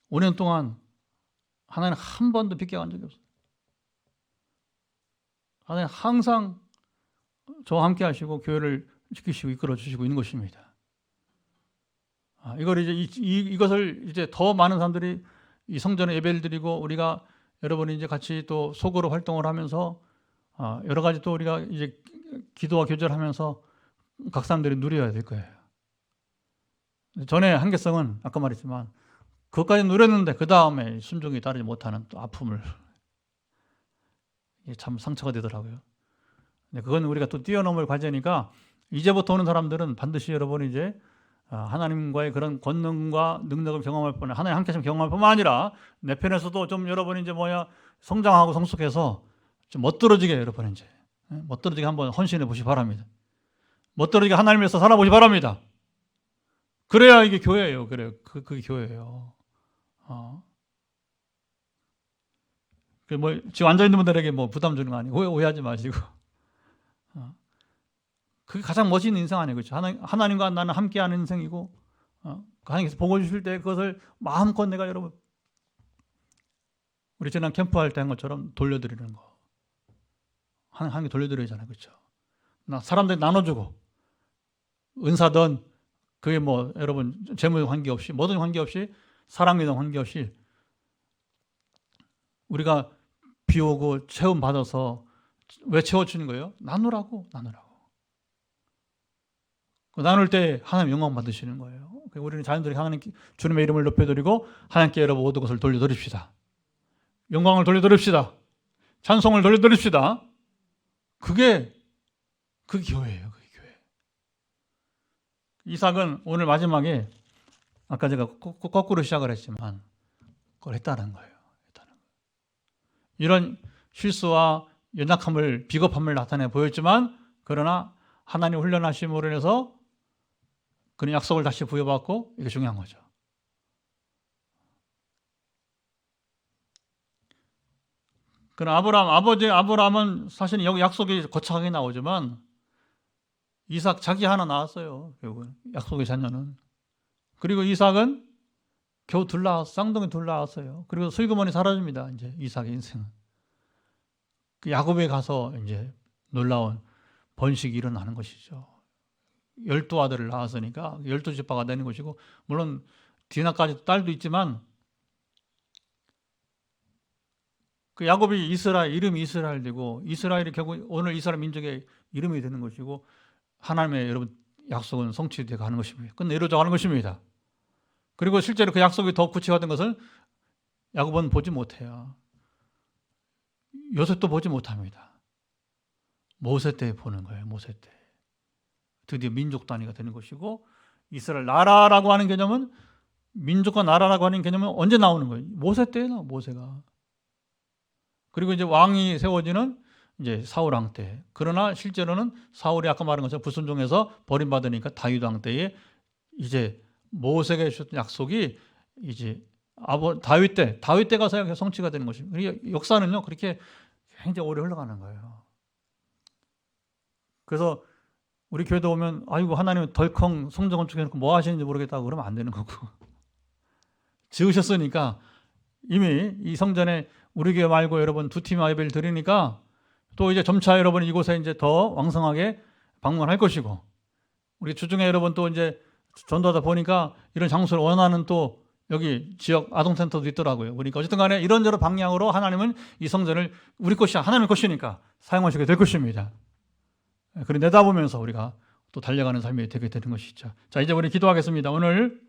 5년 동안 하나님 한 번도 빗겨간 적이 없어요. 하나님 항상 저와 함께 하시고 교회를 지키시고 이끌어 주시고 있는 것입니다. 이걸 이것을 이제 더 많은 사람들이 이 성전에 예배를 드리고 우리가 여러분이 이제 같이 또 속으로 활동을 하면서 여러 가지 또 우리가 이제 기도와 교제를 하면서 각 사람들이 누려야 될 거예요. 전에 한계성은 아까 말했지만 그것까지 누렸는데 그 다음에 순종이 따르지 못하는 또 아픔을, 이게 참 상처가 되더라고요. 근데 그건 우리가 또 뛰어넘을 과제니까 이제부터 오는 사람들은 반드시 여러분이 이제 하나님과의 그런 권능과 능력을 경험할 뿐, 하나님 함께 경험할 뿐만 아니라 내 편에서도 좀 여러분이 이제 성장하고 성숙해서 좀 멋들어지게 여러분 이제 멋들어지게 한번 헌신해 보시 바랍니다. 멋들어지게 하나님 위해서 살아보시 바랍니다. 그래야 이게 교회예요. 그래요. 그게 교회예요. 지금 앉아 있는 분들에게 부담 주는 거 아니고 오해하지 마시고. 그게 가장 멋있는 인생 아니에요. 그렇죠? 하나님과 나는 함께하는 인생이고, 하나님께서 복을 주실 때 그것을 마음껏 내가 여러분, 우리 지난 캠프할 때 한 것처럼 돌려드리는 거. 하나님께 돌려드려야잖아요. 그렇죠? 사람들이 나눠주고, 은사든, 그게 여러분, 재물 관계없이, 모든 관계없이, 사랑이든 관계없이, 우리가 비 오고 체험 받아서 왜 채워주는 거예요? 나누라고. 나눌 때 하나님 영광 받으시는 거예요. 우리는 자녀들이 하나님 주님의 이름을 높여드리고 하나님께 여러분 모든 것을 돌려드립시다. 영광을 돌려드립시다. 찬송을 돌려드립시다. 그게 그 교회예요. 그 교회. 이삭은 오늘 마지막에 아까 제가 거꾸로 시작을 했지만 그걸 했다는 거예요. 이런 실수와 연약함을, 비겁함을 나타내 보였지만 그러나 하나님 훈련하심으로 인해서 그는 약속을 다시 부여받고 이게 중요한 거죠. 그러나 아버지 아브라함은 사실 여기 약속이 거창하게 나오지만 이삭 자기 하나 낳았어요. 결국은 약속의 자녀는. 그리고 이삭은 겨우 쌍둥이 둘 낳았어요. 그리고 슬그머니 사라집니다. 이제 이삭의 인생은. 그 야곱에 가서 이제 놀라운 번식이 일어나는 것이죠. 12아들을 낳았으니까 12지파가 되는 것이고, 물론 디나까지 딸도 있지만 그 야곱이 이름이 이스라엘 되고, 이스라엘이 결국 오늘 이스라엘 민족의 이름이 되는 것이고, 하나님의 여러분 약속은 성취되어 가는 것입니다. 끝내 이루어져 가는 것입니다. 그리고 실제로 그 약속이 더 구체화된 것을 야곱은 보지 못해요. 요셉도 보지 못합니다. 모세 때 보는 거예요. 모세 때. 드디어 민족 단위가 되는 것이고, 이스라엘 나라라고 하는 개념은, 민족과 나라라고 하는 개념은 언제 나오는 거예요? 모세 때에 나와요. 모세가. 그리고 이제 왕이 세워지는 이제 사울 왕 때. 그러나 실제로는 사울이 아까 말한 것처럼 불순종해서 버림받으니까 다윗 왕 때에 이제 모세에게 주셨던 약속이 이제 다윗 때 가서 성취가 되는 것입니다. 역사는요 그렇게 굉장히 오래 흘러가는 거예요. 그래서 우리 교회도 오면 아이고 하나님 덜컹 성전 건축해놓고 뭐 하시는지 모르겠다고 그러면 안 되는 거고, 지으셨으니까 이미 이 성전에 우리 교회 말고 여러분 2팀 예배를 드리니까 또 이제 점차 여러분 이곳에 이제 더 왕성하게 방문할 것이고, 우리 주중에 여러분 또 이제 전도하다 보니까 이런 장소를 원하는 또 여기 지역 아동센터도 있더라고요. 그러니까 어쨌든 간에 이런저런 방향으로 하나님은 이 성전을 우리 것이 하나님의 것이니까 사용하시게 될 것입니다. 그래 내다보면서 우리가 또 달려가는 삶이 되게 되는 것이죠. 자, 이제 우리 기도하겠습니다. 오늘